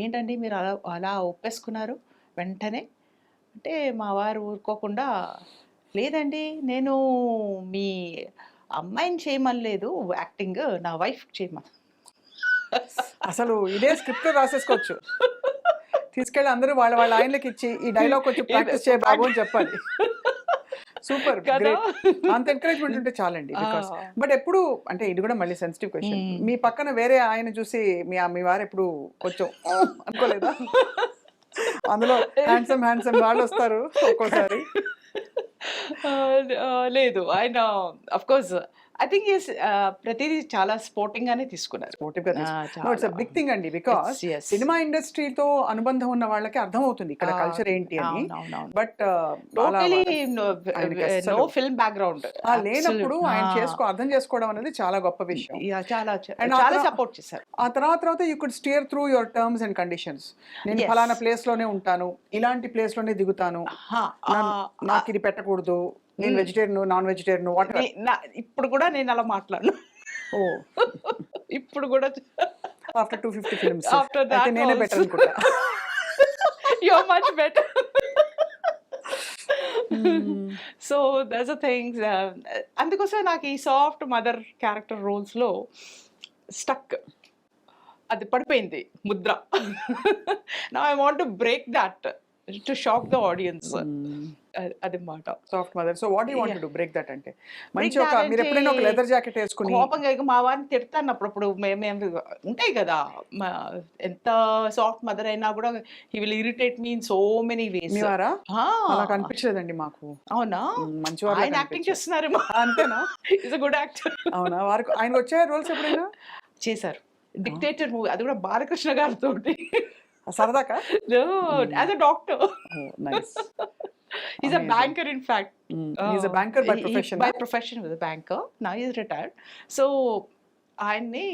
ఏంటండి మీరు అలా ఒప్పేసుకున్నారు వెంటనే అంటే. మా వారు ఊరుకోకుండా, లేదండి నేను మీ అమ్మాయిని చేయమనలేదు యాక్టింగ్, నా వైఫ్ చేయమని. అసలు ఇదే స్క్రిప్ట్ రాసేసుకోవచ్చు, తీసుకెళ్ళి అందరూ వాళ్ళ ఆయనకి ఇచ్చి ఈ డైలాగ్ కొంచెం ప్రాక్టీస్ చేయ బాబు అని చెప్పాలి. సూపర్, అంత ఎంకరేజ్మెంట్ ఉంటే చాలండి. బట్ ఎప్పుడు అంటే ఇది కూడా మళ్ళీ సెన్సిటివ్ క్వశ్చన్, మీ పక్కన వేరే ఆయన చూసి మీ వారు ఎప్పుడు కొంచెం అనుకోలేదా? అందులో హ్యాండ్సమ్ వాళ్ళు వస్తారు ఒక్కోసారి. లేదు, ఆయన అఫ్ కోర్స్ ఐ థింక్ ప్రతిదీ చాలా స్పోర్టింగ్ గానే తీసుకున్నారు. ఇట్స్ బిగ్ థింగ్ అండి, బికాస్ సినిమా ఇండస్ట్రీతో అనుబంధం ఉన్న వాళ్ళకి అర్థమవుతుంది ఇక్కడ కల్చర్ ఏంటి అని. బట్ నో ఫిల్మ్ బ్యాక్గ్రౌండ్ లేనప్పుడు ఆయన అర్థం చేసుకోవడం అనేది చాలా గొప్ప విషయం. చాలా సపోర్ట్ చేశారు. ఆ తర్వాత you could steer through your terms and conditions. నేను ఫలానా ప్లేస్ లోనే ఉంటాను, ఇలాంటి ప్లేస్ లోనే దిగుతాను, నాకు ఇది పెట్టకూడదు, నేను వెజిటేరియన్ నాన్ వెజిటేరియన్ వాట్. ఇప్పుడు కూడా నేను అలా మాట్లాడను. ఓ ఇప్పుడు కూడా ఆఫ్టర్ 250 ఫిల్మ్స్ అయితే నేనే బెటర్ అనుకుంటా. You are much better. So that's the things. అందుకోసం నాకు ఈ సాఫ్ట్ మదర్ క్యారెక్టర్ రోల్స్ లో స్టక్, అది పడిపోయింది ముద్ర. Now I want to break that to shock the audience. అది మాట soft mother. So what you want to break that అంటే మంచి ఒక మీరు ఎప్పుడైనా ఒక లెదర్ జాకెట్ వేసుకుని కోపంగా మా వారిని తిడతాను అప్పుడప్పుడు. మేము ఉంటాయి కదా, ఎంత సాఫ్ట్ మదర్ అయినా కూడా he will irritate me in so many ways. మీ వారా? అలా కనిపించలేదండి మాకు. అవునా? మంచి వారు ఆయన యాక్టింగ్ చేస్తున్నారేమో. అంతేనా? Is a good actor. అవునా? వారికి ఆయన వచ్చే రోల్స్ ఎప్పుడైనా చేశారు. డిక్టేటర్ మూవీ, అది కూడా బాలకృష్ణ గారితో. సరదాకా? As a doctor. Nice. He's a banker, in fact. He's a banker by profession. By profession was a banker. Now he's retired. So ఆయన్ని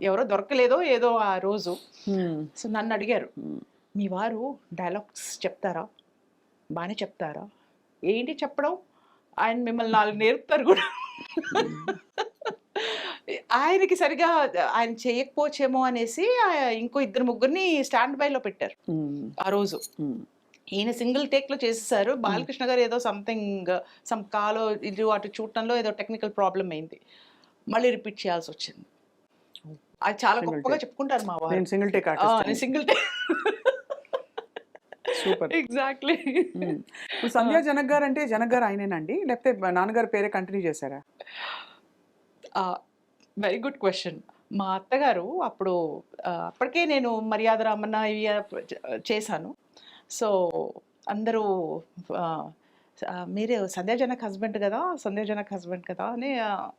ఎవరో దొరకలేదో ఏదో ఆ రోజు. సో నన్ను అడిగారు, మీ వారు డైలాగ్స్ చెప్తారా, బాగానే చెప్తారా? ఏంటి చెప్పడం, ఆయన మిమ్మల్ని 4 నేర్పుతారు కూడా. ఆయనకి సరిగా ఆయన చేయకపోవచ్చేమో అనేసి ఇంకో 2-3 స్టాండ్ బైలో పెట్టారు ఆ రోజు. ఈయన సింగిల్ టేక్ లో చేసేసారు. బాలకృష్ణ గారు ఏదో సమ్ కాలో ఇటు అటు చూడటంలో ఏదో టెక్నికల్ ప్రాబ్లం అయింది, మళ్ళీ రిపీట్ చేయాల్సి వచ్చింది. అది చాలా గొప్పగా చెప్పుకుంటారు మా వారు. Single take single take. Super. Exactly. Sandhya Janak garu అంటే జనక్ గారు ఆయనేనండి, లేకపోతే నాన్నగారు పేరే కంటిన్యూ చేశారా? Very good question. మా అత్తగారు అప్పటికే నేను మర్యాద రామన్న ఇవి చేశాను. సో అందరూ మీరే సంధ్యా జనక్ హస్బెండ్ కదా అని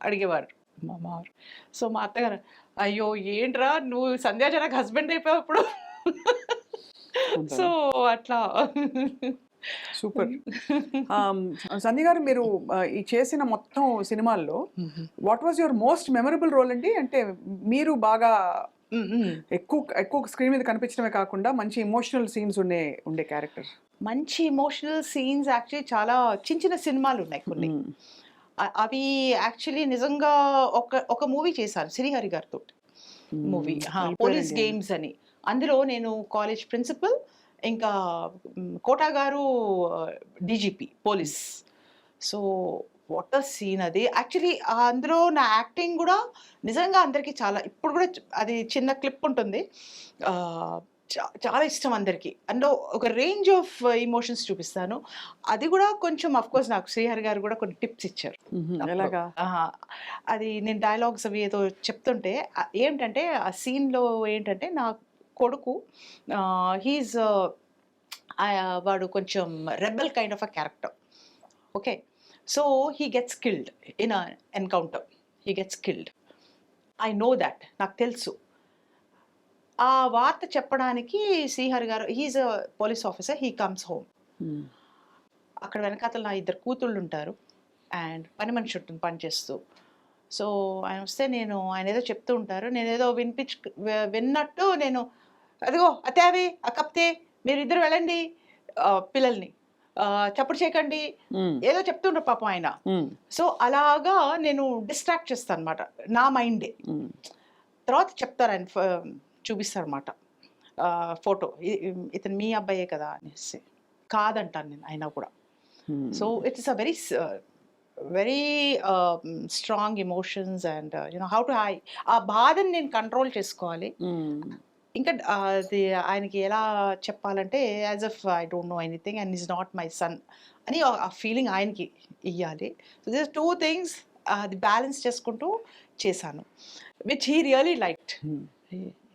అడిగేవారు మా మావారు. సో మా అత్తగారు, అయ్యో ఏంట్రా నువ్వు సంధ్యా జనక్ హస్బెండ్ అయిపోయావు ఇప్పుడు. సో అట్లా. సూపర్. సంధ్య గారు, మీరు ఈ చేసిన మొత్తం సినిమాల్లో what was your most memorable role అండి? అంటే మీరు బాగా ఎక్కువ స్క్రీన్ మీద కనిపించడమే కాకుండా మంచి ఎమోషనల్ సీన్స్ ఉండే క్యారెక్టర్. మంచి ఎమోషనల్ సీన్స్ యాక్చువల్లీ చాలా చిన్న సినిమాలు ఉన్నాయి కొన్ని. అవి యాక్చువల్లీ నిజంగా ఒక మూవీ చేశారు శ్రీహరి గారితో, మూవీ పోలీస్ గేమ్స్ అని. అందులో నేను కాలేజ్ ప్రిన్సిపల్, ఇంకా కోటా గారు DGP police. So what a scene అది. యాక్చువల్లీ అందులో నా యాక్టింగ్ కూడా నిజంగా అందరికీ చాలా, ఇప్పుడు కూడా అది చిన్న క్లిప్ ఉంటుంది. చాలా ఇష్టం అందరికీ. అందులో ఒక రేంజ్ ఆఫ్ ఎమోషన్స్ చూపిస్తాను. అది కూడా కొంచెం కోర్స్ నాకు శ్రీహరి గారు కూడా కొన్ని టిప్స్ ఇచ్చారు. ఎలాగా? అది నేను డైలాగ్స్ అవి ఏదో చెప్తుంటే ఏంటంటే ఆ సీన్లో ఏంటంటే నా కొడుకు హీఈస్ వాడు కొంచెం rebel kind of a character. Okay, so he gets killed in a encounter. He gets killed. I know that, నాకు తెలుసు. ఆ వార్త చెప్పడానికి శ్రీహరి గారు, he's a police officer, he comes home. అక్కడ వెనకాతల నా 2 కూతుళ్ళు ఉంటారు అండ్ పని మనిషి ఉంటుంది పని చేస్తూ. సో ఆయన వస్తే ఆయన ఏదో చెప్తూ ఉంటారు, నేను ఏదో విన్నట్టు నేను అదిగో అతేవి ఆ కప్తే మీరు ఇద్దరు వెళ్ళండి పిల్లల్ని చప్పుడు చేయకండి ఏదో చెప్తుంటారు పాపం ఆయన. సో అలాగా నేను డిస్ట్రాక్ట్ చేస్తాను అనమాట నా మైండే. తర్వాత చెప్తారు ఆయన, చూపిస్తారు అనమాట ఫోటో, ఇతను మీ అబ్బాయే కదా అనేసి. కాదంటాను నేను అయినా కూడా. So it's a very strong emotions and you know how to ఆ బాధని నేను కంట్రోల్ చేసుకోవాలి. ఇంకా అది ఆయనకి ఎలా చెప్పాలంటే as if I don't know anything and is not my son అని ఆ ఫీలింగ్ ఆయనకి ఇవ్వాలి. సో దిస్ 2 థింగ్స్ అది బ్యాలెన్స్ చేసుకుంటూ చేశాను, which he really liked.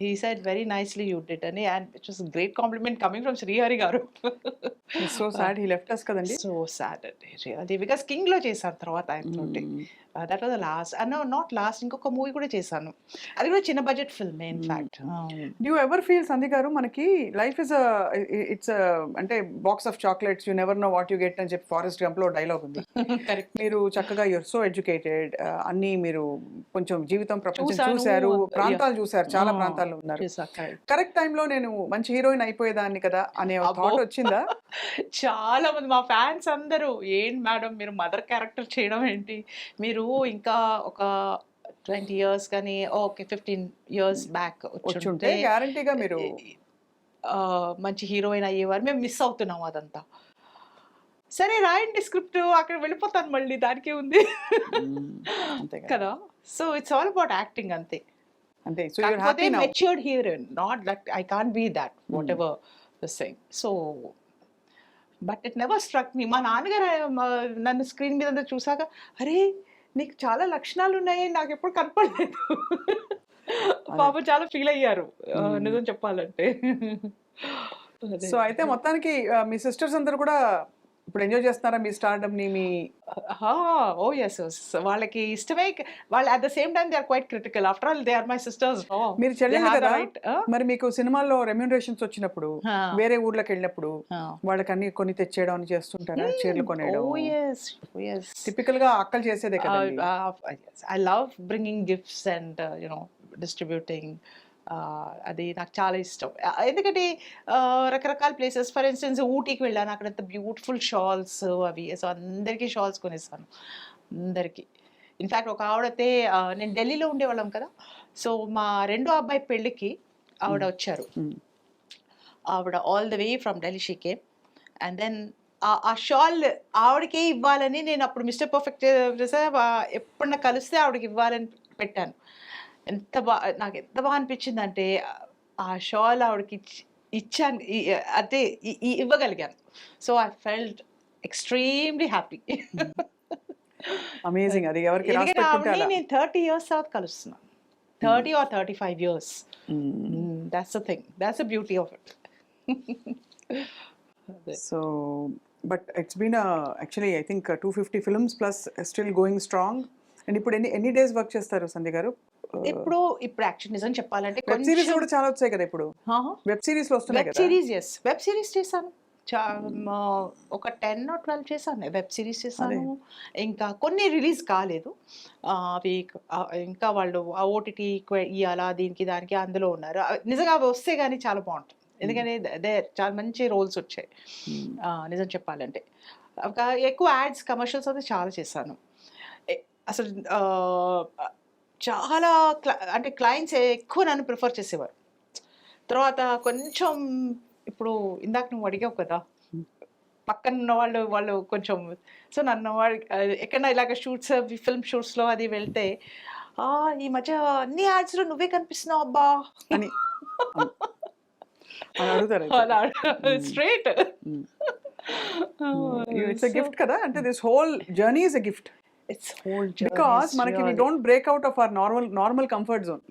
He said very nicely you did అని, and it was a great compliment coming from Srihari garu. It's so sad he left us కదండి. So sad really, because King లో చేశాను తర్వాత ఆయనతోటి. That was the last. Not lost, ఇంకొక మూవీ కూడా చేశాను, అది కూడా చిన్న budget film in fact. You ever feel సంధి గారు మనకి లైఫ్ ఇస్ ఇట్స్ అంటే box of chocolates, you never know what you get అని చెప్పి ఫారెస్ట్ గంప్ లో డైలాగ్ ఉంది. కరెక్ట్. మీరు చక్కగా యూర్ సో ఎడ్యుకేటెడ్, అన్ని మీరు కొంచెం జీవితం ప్రపంచం చూశాను. చూశారు, ప్రాంతాలు చూశారు, చాలా ప్రాంతాల్లో ఉన్నారు. కరెక్ట్ టైంలో నేను మంచి హీరోయిన్ అయిపోయేదాన్ని కదా అనే థాట్ వచ్చిందా? చాలా మంది మా ఫ్యాన్స్ అందరూ, ఏంటి మేడం మీరు మదర్ క్యారెక్టర్ చేయడం ఏంటి, మీరు ఇంకా ఒక 20 years కానీ ఓకే 15 years బ్యాక్ వచ్చుంటే గ్యారంటీగా మీరు మంచి హీరోయిన్ అయ్యేవారు. మేము మిస్ అవుతున్నాం అదంతా. సరే రాయండి స్క్రిప్ట్, అక్కడ వెళ్ళిపోతాను మళ్ళీ, దానికే ఉంది కదా. So it's all about acting అంతే. అంటే so you are happy now. Matured heroine, not that I can't be that whatever the same. So but it never struck me. మా నాన్నగారు నన్ను స్క్రీన్ మీద చూసాక, అరే నీకు చాలా లక్షణాలు ఉన్నాయి, నాకు ఎప్పుడు కనపడలేదు. పాప చాలా ఫీల్ అయ్యారు నిజం చెప్పాలంటే. సో అయితే మొత్తానికి మీ సిస్టర్స్ అందరూ కూడా ఇప్పుడు ఎంజాయ్ చేస్తున్నారా మీ స్టార్డమ్ ని? మీ ఓ ఎస్, వాళ్ళకి ఇష్టమే. వాళ్ళు at the same time they are quite critical. After all they are my sisters. మీరు చెల్లెలు కదా, మరి మీకు సినిమాల్లో రెమ్యూనరేషన్స్ వచ్చినప్పుడు వేరే ఊర్లకు వెళ్ళినప్పుడు వాళ్ళకి అన్ని కొని తెచ్చేయడం అని చేస్తుంటారా? చీరలు కొనేయడం టిపికల్ గా అక్కలు చేసేదే కదా. I love bringing gifts and you know distributing. అది నాకు చాలా ఇష్టం, ఎందుకంటే రకరకాల ప్లేసెస్, ఫర్ ఇన్స్టెన్స్ ఊటీకి వెళ్ళాను, అక్కడంత బ్యూటిఫుల్ షాల్స్ అవి. సో అందరికీ షాల్స్ కొనేసాను అందరికీ. ఇన్ఫ్యాక్ట్ ఒక ఆవిడైతే, నేను ఢిల్లీలో ఉండేవాళ్ళం కదా, సో మా రెండో అబ్బాయి పెళ్ళికి ఆవిడ వచ్చారు. ఆవిడ all the way from Delhi she came, and then ఆ షాల్ ఆవిడకే ఇవ్వాలని నేను అప్పుడు మిస్టర్ పర్ఫెక్ట్ ఎప్పుడన్నా కలిస్తే ఆవిడకి ఇవ్వాలని పెట్టాను. నాకు ఎంత బాగా అనిపించింది అంటే ఆ షాల్ ఆవిడకి ఇచ్చాను, అదే ఇవ్వగలిగాను. So I felt extremely happy. Amazing. అది ఎవరికి రాసి పెట్టుకుంటే అలా. నేను 30 years తర్వాత కలుస్తున్నాను, 30 or 35 years. That's the thing, that's the beauty of it. So but it's been actually I think 250 films plus still going strong. And ఇప్పుడు ఎన్ని డేస్ వర్క్ చేస్తారు సంధ్య గారు? ఇప్పుడు యాక్చువల్ నిజం చెప్పాలంటే వెబ్ సిరీస్ కూడా చాలా వచ్చాయి కదా ఇప్పుడు. వెబ్ సిరీస్ లో వస్తున్నాయి కదా. వెబ్ సిరీస్ చేశాను, ఒక 10 or 12 చేశాను వెబ్ సిరీస్ చేశాను. ఇంకా కొన్ని రిలీజ్ కాలేదు, అవి ఇంకా వాళ్ళు ఓటీటీ ఇవ్వాలా దీనికి దానికి అందులో ఉన్నారు. నిజంగా అవి వస్తే కానీ చాలా బాగుంటుంది, ఎందుకంటే చాలా మంచి రోల్స్ వచ్చాయి నిజం చెప్పాలంటే. ఎక్కువ యాడ్స్ కమర్షియల్స్ అయితే చాలా చేశాను. అసలు చాలా అంటే క్లయింట్స్ ఎక్కువ నన్ను ప్రిఫర్ చేసేవారు. తర్వాత కొంచెం ఇప్పుడు ఇందాక నువ్వు అడిగావు కదా, పక్కన ఉన్న వాళ్ళు కొంచెం, సో నన్ను ఎక్కడైనా ఇలాగ షూట్స్ ఫిల్మ్ షూట్స్లో అది వెళ్తే, ఈ మధ్య అన్ని యాడ్స్లో నువ్వే కనిపిస్తున్నావు అబ్బా అని అని అడుగుతారు స్ట్రేట్. ఇట్స్ ఎ గిఫ్ట్ కదా, అంటే this whole journey is a gift it's whole because మనకి we don't break out of our normal comfort zone.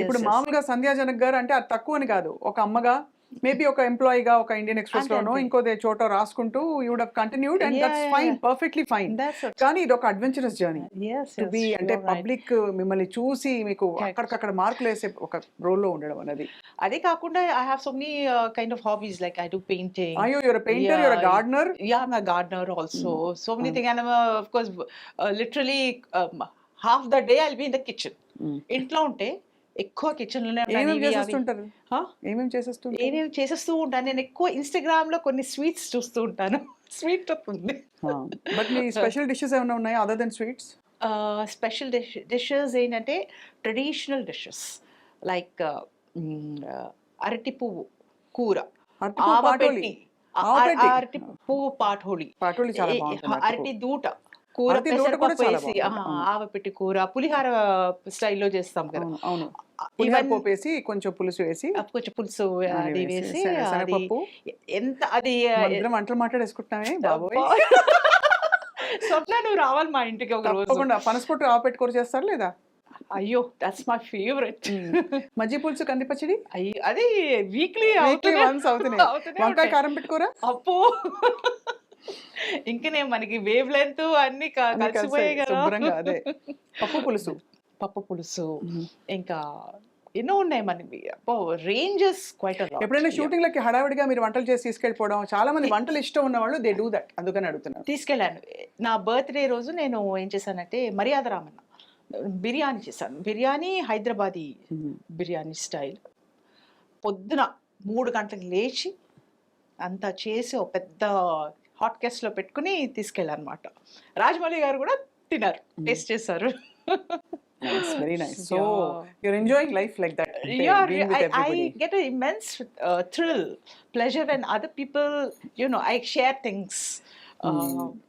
ఇప్పుడు మామూలుగా సంధ్యా జనక్ గారు అంటే అది తక్కువ అని కాదు, ఒక అమ్మగా మేబీ ఒక ఎంప్లాయీగా ఒక ఇండియన్ ఎక్స్ప్రెస్ లోనో ఇంకో చోట రాసుకుంటూ you would have continued and that's fine, perfectly fine. కానీ ఇది ఒక అడ్వెంచరస్ జర్నీ టు బి, అంటే పబ్లిక్ మిమ్మల్ని చూసి మీకు అక్కడికక్కడ మార్కులు వేసే ఒక రోల్ లో ఉండడం అనేది. అదే కాకుండా I have so many kind of hobbies, like I do painting. Are you a painter? You're a gardener? Yeah, I'm a gardener also. So many things, and I'm of course literally half the day I'll be in the kitchen. ఇంట్లో ఉంటే ఎక్కువ కిచెన్ లోనే ఏమేమి చేసేస్తుంటారు? ఏమేమి చేసేస్తూ ఉంటాను. నేను ఎక్కువ ఇన్స్టాగ్రామ్ లో కొన్ని స్వీట్స్ చూస్తూ ఉంటాను. స్వీట్ ఉంది. బట్ మీ స్పెషల్ డిషెస్ ఏమైనా ఉన్నాయా other then sweets? Special dishes ఏంటంటే ట్రెడిషనల్ డిషెస్ లైక్ అరటి పువ్వు కూర, ఆవపెట్టి, అరటి పువ్వు పాఠోళి, అరటి దూట కూర, పెసరపప్పు వేసి ఆవపెట్టి కూర, పులిహార స్టైల్లో చేస్తాం కదా. అవును, పులిహార పోపు వేసి కొంచెం పులుసు వేసి, కొంచెం పులుసు అది వేసి, శనగపప్పు, ఎంత అది వంటలు మాట్లాడేసుకుంటున్నామే బాబోయ్. స్వప్న నువ్వు రావాలి మా ఇంటికి ఒక రోజు. తప్పకుండా. పనసపొట్టు ఆవపెట్టి కూర చేస్తారు లేదా? అయ్యో దట్స్ మై ఫేవరెట్. మజ్జి పులుసు, కంది పచ్చడి అది వీక్లీ వన్స్ అవుతున్నాయి. వంకాయ కారం పెట్టుకోరా? అప్పు ఇంకనే మనకి వేవ్ లెంత్ అన్ని కలిసిపోయాయి కదా. అదే పప్పు పులుసు ఇంకా ఎన్నో ఉన్నాయి మనకి. Ranges quiet. ఎప్పుడైనా షూటింగ్ లకి హడావిడిగా మీరు వంటలు చేసి తీసుకెళ్ళిపోవడం, చాలా మంది వంటలు ఇష్టం ఉన్న వాళ్ళు దే డూ దట్, అందుకని అడుగుతున్నాను. తీసుకెళ్ళాను. నా బర్త్డే రోజు నేను ఏం చేశానంటే మర్యాద రామన్న బిర్యానీ చేశాను. బిర్యానీ హైదరాబాదీ బిర్యానీ స్టైల్. పొద్దున 3 గంటలకు లేచి అంతా చేసి ఒక పెద్ద హాట్ కేస్లో పెట్టుకుని తీసుకెళ్ళానమాట. రాజమౌళి గారు కూడా తిన్నారు, టేస్ట్ చేశారు. Very nice. So you're enjoying life like that. I get an immense thrill, pleasure when other people, I share things.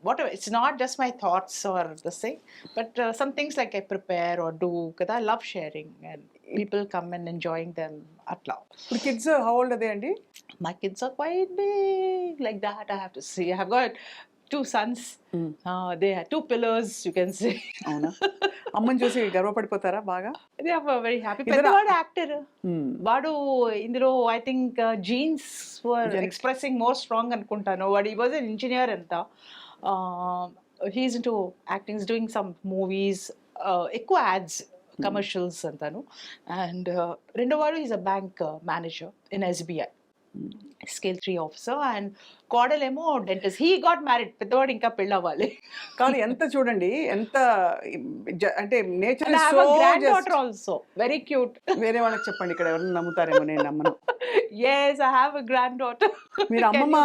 Whatever, it's not just my thoughts or the thing, but some things like I prepare or do, because I love sharing and people come and enjoying them atla. Your kids, how old are they, Andy? My kids are quite big, like that I have to say. I have got 2 sons. They have 2 pillars, you can say. అవునా? అమ్మని చూసి గర్వపడిపోతారా బాగా? They are very happy. పెద్దవాడు యాక్టర్, వాడు ఇందులో I think genes were expressing more strong అనుకుంటాను. వాడు ఈ వాజ్ అన్ ఇంజనీర్ అంతా. He's into acting, doing some movies, ఎక్కువ యాడ్స్, కమర్షియల్స్ అంతాను. అండ్ రెండో వాడు is a bank manager in SBI, scale 3 officer. And కోడలేమో డెంటిస్ట్. He got married. పెద్దవాడు ఇంకా పెళ్ళి అవ్వాలి. కానీ ఎంత చూడండి, ఎంత అంటే nature is so granddaughter also very cute. వేరే వాళ్ళకి చెప్పండి, ఇక్కడ ఎవరైనా నమ్ముతారేమో, నేను నమ్మను. yes I have a granddaughter. మీరు అమ్మమ్మ,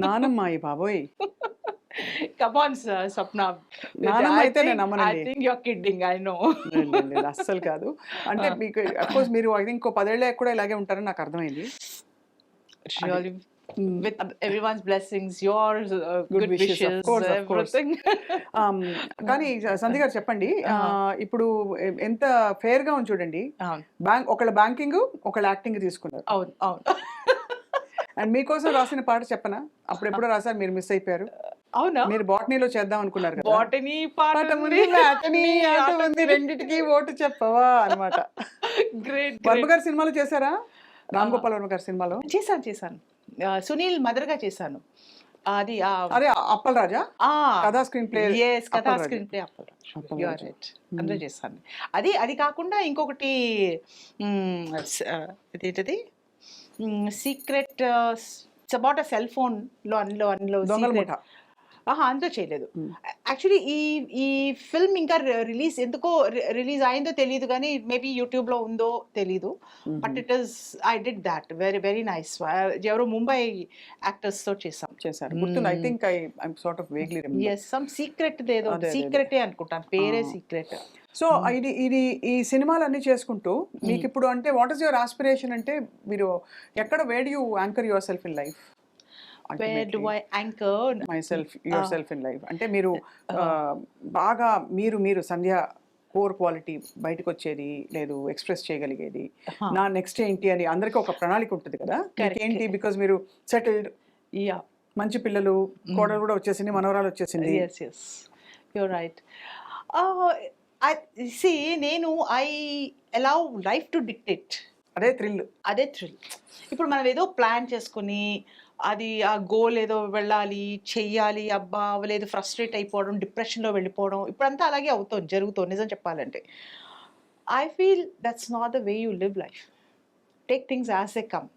నానమ్మ ఈ బాబోయ్. Come on, Sapna. నానమ్మ అయితే నేను నమ్మనండి. I think you're kidding, I know. అస్సలు కాదు. అంటే మీకు అఫ్కోర్స్ మీరు ఐ థింక్ 10 ఏళ్ళే కూడా ఇలాగే ఉంటారని నాకు అర్థమైంది. Surely with everyone's blessings, yours, good wishes, of course. కానీ సంధ్య గారు చెప్పండి, ఇప్పుడు ఎంత ఫేర్ గా ఉంది చూడండి. ఒకళ్ళ బ్యాంకింగ్, ఒకళ్ళ యాక్టింగ్ తీసుకున్నారు. అవును అవును. అండ్ మీకోసం రాసిన పాట చెప్పనా? అప్పుడెప్పుడో రాశారు, మీరు మిస్ అయిపోయారు. అవునా? మీరు బాటనీలో చేద్దాం అనుకున్నారు కదా. బాటనీ పాట ఉంది, రెండిటికి ఓటు చెప్పవా అన్నమాట. గ్రేట్. వర్మ గారి సినిమాలో చేశారా? రామ్ గోపాల్ వర్మ గారి సినిమాలో చేశాను. సునీల్ మదర్గా చేశాను. అది అదే అప్పల్ రాజా కథా స్క్రీన్ ప్లే. కథా స్క్రీన్ ప్లే అందులో చేశాను. అది కాకుండా ఇంకొకటి ఏంటది, secret, it's about a cell phone లో, అందులో అంతా చేయలేదు. Hmm. యాక్చువల్లీ ఈ ఫిల్మ్ ఇంకా రిలీజ్ ఎందుకో రిలీజ్ అయిందో తెలియదు కానీ మేబీ యూట్యూబ్లో ఉందో తెలీదు. But it is I did that very very nice. ఎవరో ముంబై యాక్టర్స్తో చేసాం. చేశారు గుర్తుంది. I think I'm sort of vaguely remember. Yes some secret ఏదో అదే. సీక్రెటే అనుకుంటాను, పేరే సీక్రెట్. సో ఇది ఈ సినిమాలన్నీ చేసుకుంటూ మీకు ఇప్పుడు అంటే వాట్ ఈస్ యువర్ ఆస్పిరేషన్ అంటే మీరు ఎక్కడ wear do you anchor your self in life? Where do I anchor your self in life అంటే మీరు బాగా మీరు సంధ్య కోర్ క్వాలిటీ బయటకు వచ్చేది లేదు, ఎక్స్ప్రెస్ చేయగలిగేది నా నెక్స్ట్ ఏంటి అని అందరికీ ఒక ప్రణాళిక ఉంటుంది కదా. ఏంటి బికాజ్ మీరు సెటిల్డ్, యా మంచి పిల్లలు, కోడలు కూడా వచ్చేసింది, మనవరాలు వచ్చేసింది. Yes you're right. నేను I allow life to dictate. అదే థ్రిల్. ఇప్పుడు మనం ఏదో ప్లాన్ చేసుకుని అది ఆ గోల్ ఏదో వెళ్ళాలి చెయ్యాలి, అబ్బా అవ్వలేదు, ఫ్రస్ట్రేట్ అయిపోవడం, డిప్రెషన్లో వెళ్ళిపోవడం, ఇప్పుడంతా అలాగే జరుగుతుంది నిజం చెప్పాలంటే. I feel that's not the way you live life. Take things as they come.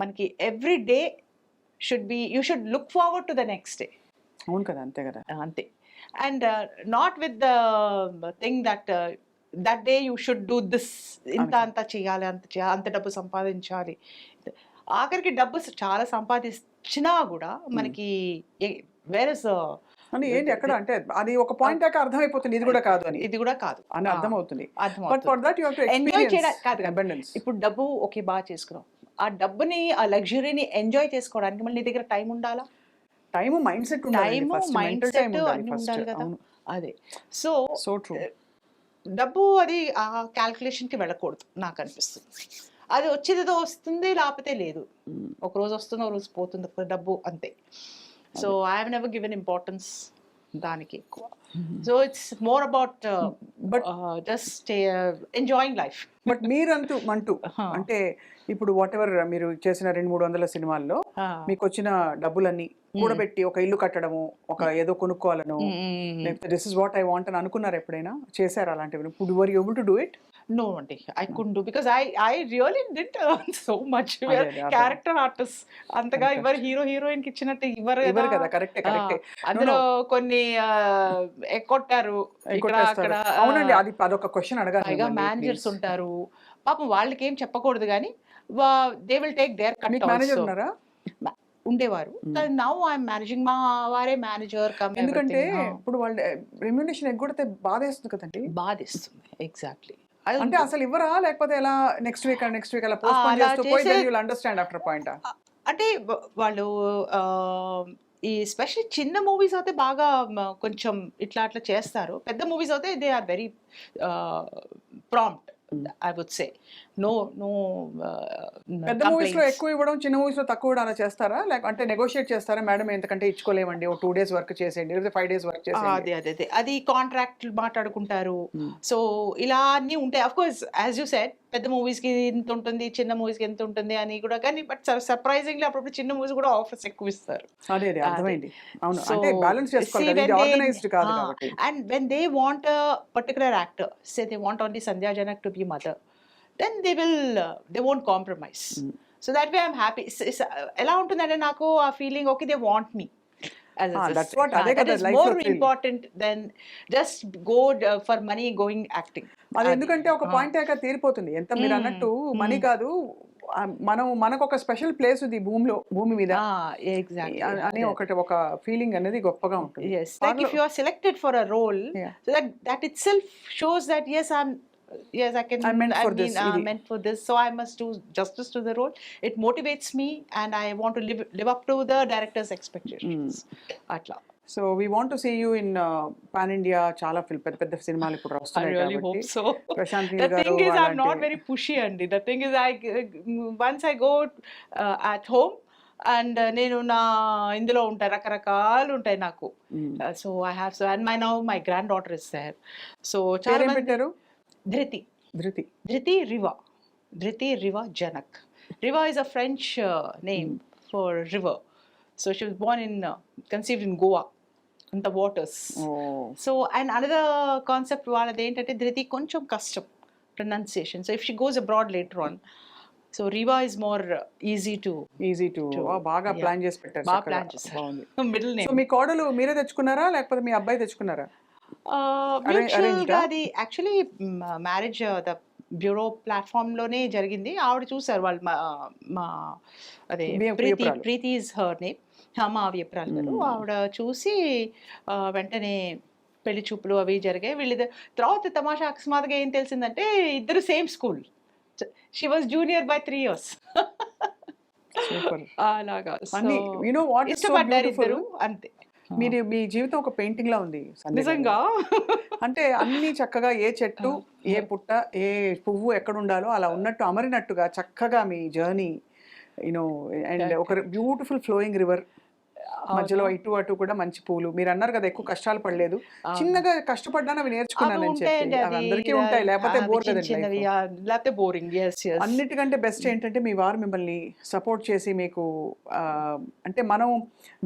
మనకి every day you should look forward to the next day. అవును కదా, అంతే కదా. అంతే. And not with the thing that day you should do this, అంత చేయాలి, అంత డబ్బు సంపాదించాలి. ఆఖరికి డబ్బు చాలా సంపాదించినా కూడా మనకి వేరే అని ఏంటి ఎక్కడ అంటే అది ఒక పాయింట్ దాకా అర్థమైపోతుంది ఇది కూడా కాదు అని అని అర్థమవుతుంది. But for that you have to enjoy చేయడం కాదు, అబండెన్స్. ఇప్పుడు డబ్బు ఓకే బాగా చేసుకున్నాం, ఆ డబ్బుని ఆ లగ్జరీని ఎంజాయ్ చేసుకోవడానికి మళ్ళీ నీ దగ్గర టైం ఉండాలా, టైం మైండ్ సెట్ ఉండాలి, మైండ్ సెట్ అన్ని ఉండాలి కదా. అదే సో ట్రూ. డబ్బు అది ఆ క్యాల్కులేషన్ కి వెళ్ళకూడదు నాకు అనిపిస్తుంది. అది వచ్చేదేదో వస్తుంది, లేకపోతే లేదు. ఒక రోజు వస్తుంది, ఒక రోజు పోతుంది డబ్బు, అంతే. So I have never given importance దానికి ఎక్కువ. So it's more about just enjoying life. But మీరంటూ అంటే ఇప్పుడు వాట్ ఎవర్ మీరు చేసిన 200-300 సినిమాల్లో మీకు వచ్చిన డబ్బులన్నీ కూడబెట్టి ఒక ఇల్లు కట్టడము, ఒక ఏదో కొనుక్కోవాలను, లేకపోతే this is what I want అని అనుకున్నారు ఎప్పుడైనా? చేశారు అలాంటివి? ఇప్పుడు were you able to do it? No, Auntie, I couldn't do because I really didn't earn so much. We are character artists. అంతగా ఇవర్ హీరోయిన్ కి ఇచ్చినట్టు ఇవర్ కదా. కరెక్టే. అందులో కొన్ని ఎక్కొట్టారు ఇక్కడ అక్కడ. అవునండి, అదొక క్వశ్చన్ అడగాలి. మేనేజర్స్ ఉంటారు పాపం, వాళ్ళకి ఏం చెప్పకూడదు కానీ they will take their cut. Manager ఉన్నారా? ఉండేవారు. నౌ ఐఎమ్ మేనేజింగ్, మా వారే మేనేజర్. ఎందుకంటే ఇప్పుడు వాళ్ళు రెమ్యునరేషన్ ఎగ్గొడితే బాధేస్తుంది కదండి. బాధేస్తుంది, ఎగ్జాక్ట్లీ. అంటే అసలు ఇవ్వరా, లేకపోతే ఎలా నెక్స్ట్ వీక్ అలా పోస్ట్పోన్ చేస్తూ పోయి then you will understand after point? అంటే వాళ్ళు ఈ స్పెషల్ చిన్న మూవీస్ అయితే బాగా కొంచెం ఇట్లా చేస్తారు. పెద్ద మూవీస్ అయితే they are very prompt, I would say. No పెద్ద మూవీస్ లో ఎక్కువ ఇవ్వడం, చిన్న మూవీస్ లో తక్కువ ఇవ్వడం అలా చేస్తారా? అంటే నెగోషియేట్ చేస్తారా? మేడం ఎంతకంటే ఇచ్చుకోలేమండి, 2 days వర్క్ చేసేయండి, లేదా 5 days వర్క్ చేసేయండి. అది కాంట్రాక్ట్ మాట్లాడుకుంటారు. సో ఇలా అన్ని ఉంటాయి. Of course as you said, పెద్ద మూవీస్ కి ఎంత ఉంటుంది, చిన్న మూవీస్ కి ఎంత ఉంటుంది అని కూడా. కానీ బట్ సర్ప్రైజింగ్లీ అప్పుడప్పుడు చిన్న మూవీస్ కూడా ఆఫర్స్ ఎక్కువ ఇస్తారు. అదే అర్థమైంది. అవును, అంటే బ్యాలెన్స్ చేసుకోవాలి, ఇది ఆర్గనైజ్డ్ కాదు కాబట్టి. And when they want a particular actor, say they want only Sandhya Janak to be mother, then they won't compromise. So that way I'm happy. ఎలా ఉంటుందంటే నాకు ఆ feeling, okay, they want me as a that's what that is more important than just go for money going acting. అది ఎందుకంటే ఒక పాయింట్ దాకా తీరిపోతుంది. ఎంత మీరు అన్నట్టు మనీ కాదు, మనకు ఒక స్పెషల్ ప్లేస్ ఉంది భూమి మీద అని ఒక ఫీలింగ్ అనేది గొప్పగా ఉంటుంది. Yes, like if you are selected for a role, so that itself shows that yes, I'm meant for this, so I must do justice to the role. It motivates me and I want to live up to the director's expectations. Atla. So we want to see you in pan India. Chala పెద్ద సినిమాలు ఇప్పుడు వస్తున్నాయి కాబట్టి. I really hope so. Prashanth Neel గారు. The thing is, I'm not very pushy, Andy. The thing is, once I go at home and నేను నా ఇందులో ఉంటాయి, రకరకాలు ఉంటాయి నాకు. So I have and my granddaughter is there. So చాలా పెట్టారు. Dhriti Riva Janak. Riva is a French name for river. So she was born conceived in Goa, in the waters. So and another concept వాళ్ళది ఏంటంటే ధృతి కొంచెం కష్టం pronunciation. So if she goes abroad later on, so Reeva is more easy to easy to బాగా yeah. ప్లాన్ చేసి పెట్టారు బాగా చక్కగా. ప్లాన్ చేశారు. బాగుంది. మిడిల్ సో నేమ్ మీ కోడలు మీరే తెచ్చుకున్నారా లేకపోతే మీ అబ్బాయి తెచ్చుకున్నారా? మ్యూచువల్ arranged గా ఆ? అది actually marriage the bureau platform లోనే జరిగింది. ఆవిడ చూసారు వాళ్ళు మా అదే మీ ప్రీతి ప్రియురాలు. ప్రీతి ఇస్ హర్ నేమ్, మా వియప్రాల్ గారు. ఆవిడ చూసి వెంటనే పెళ్లి చూపులు అవి జరిగాయి. వీళ్ళిద్దరు తర్వాత తమాషా అకస్మాత్తుగా ఏం తెలిసిందంటే ఇద్దరు same school. She was junior by 3 years. Super. అలాగా అన్ని you know what is so ఇష్టపడ్డారు బ్యూటిఫుల్. ఇద్దరు అంతే. మీరు మీ జీవితం ఒక పెయింటింగ్ లా ఉంది సంధ్య గారు. నిజంగా అంటే అన్ని చక్కగా ఏ చెట్టు ఏ పుట్ట ఏ పువ్వు ఎక్కడ ఉండాలో అలా ఉన్నట్టు అమరినట్టుగా చక్కగా మీ జర్నీ యూనో అండ్ ఒక బ్యూటిఫుల్ ఫ్లోయింగ్ రివర్ మధ్యలో ఇటు అటు కూడా మంచి పూలు. మీరు అన్నారు కదా ఎక్కువ కష్టాలు పడలేదు, చిన్నగా కష్టపడ్డాను అవి నేర్చుకున్నానని చెప్పి. అవి అందరికీ ఉంటాయి, లేకపోతే బోర్ కదండి life. లేకపోతే బోరింగ్. అన్నిటికంటే బెస్ట్ ఏంటంటే మీ వారు మిమ్మల్ని సపోర్ట్ చేసి మీకు అంటే మనం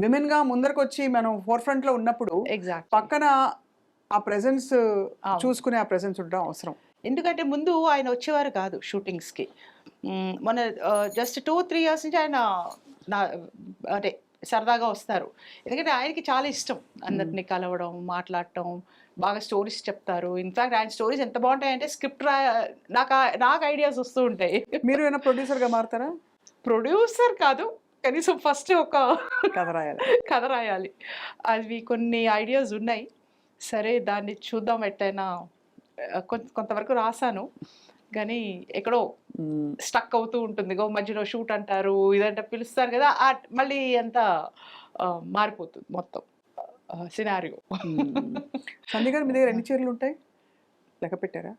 విమెన్ గా ముందరకు వచ్చి మనం ఫోర్ ఫ్రంట్ లో ఉన్నప్పుడు ఎగ్జాక్ట్. పక్కన ఆ ప్రెజెన్స్ చూసుకునే ఆ ప్రెజెన్స్ ఉండడం అవసరం. ఎందుకంటే ముందు ఆయన వచ్చేవారు కాదు షూటింగ్స్ కి. మన జస్ట్ 2-3 years నుంచి ఆయన అంటే సరదాగా వస్తారు. ఎందుకంటే ఆయనకి చాలా ఇష్టం అందరిని కలవడం, మాట్లాడటం, బాగా స్టోరీస్ చెప్తారు. ఇన్ఫాక్ట్ ఆయన స్టోరీస్ ఎంత బాగుంటాయంటే స్క్రిప్ట్ నాకు ఐడియాస్ వస్తూ ఉంటాయి. మీరు ఏమైనా ప్రొడ్యూసర్ గా మారుతారా? ప్రొడ్యూసర్ కాదు, కనీసం ఫస్ట్ ఒక కథ రాయాలి. కథ రాయాలి. అవి కొన్ని ఐడియాస్ ఉన్నాయి. సరే దాన్ని చూద్దాం ఎట్టయినా. కొంతవరకు రాశాను కానీ ఎక్కడో స్టక్ అవుతూ ఉంటుంది. మధ్యలో షూట్ అంటారు, ఇదంటే పిలుస్తారు కదా, మళ్ళీ అంతా మారిపోతుంది మొత్తం సినారియో. సంధ్య గారు మీ దగ్గర ఎన్ని చీరలు ఉంటాయి లెక్క పెట్టారా?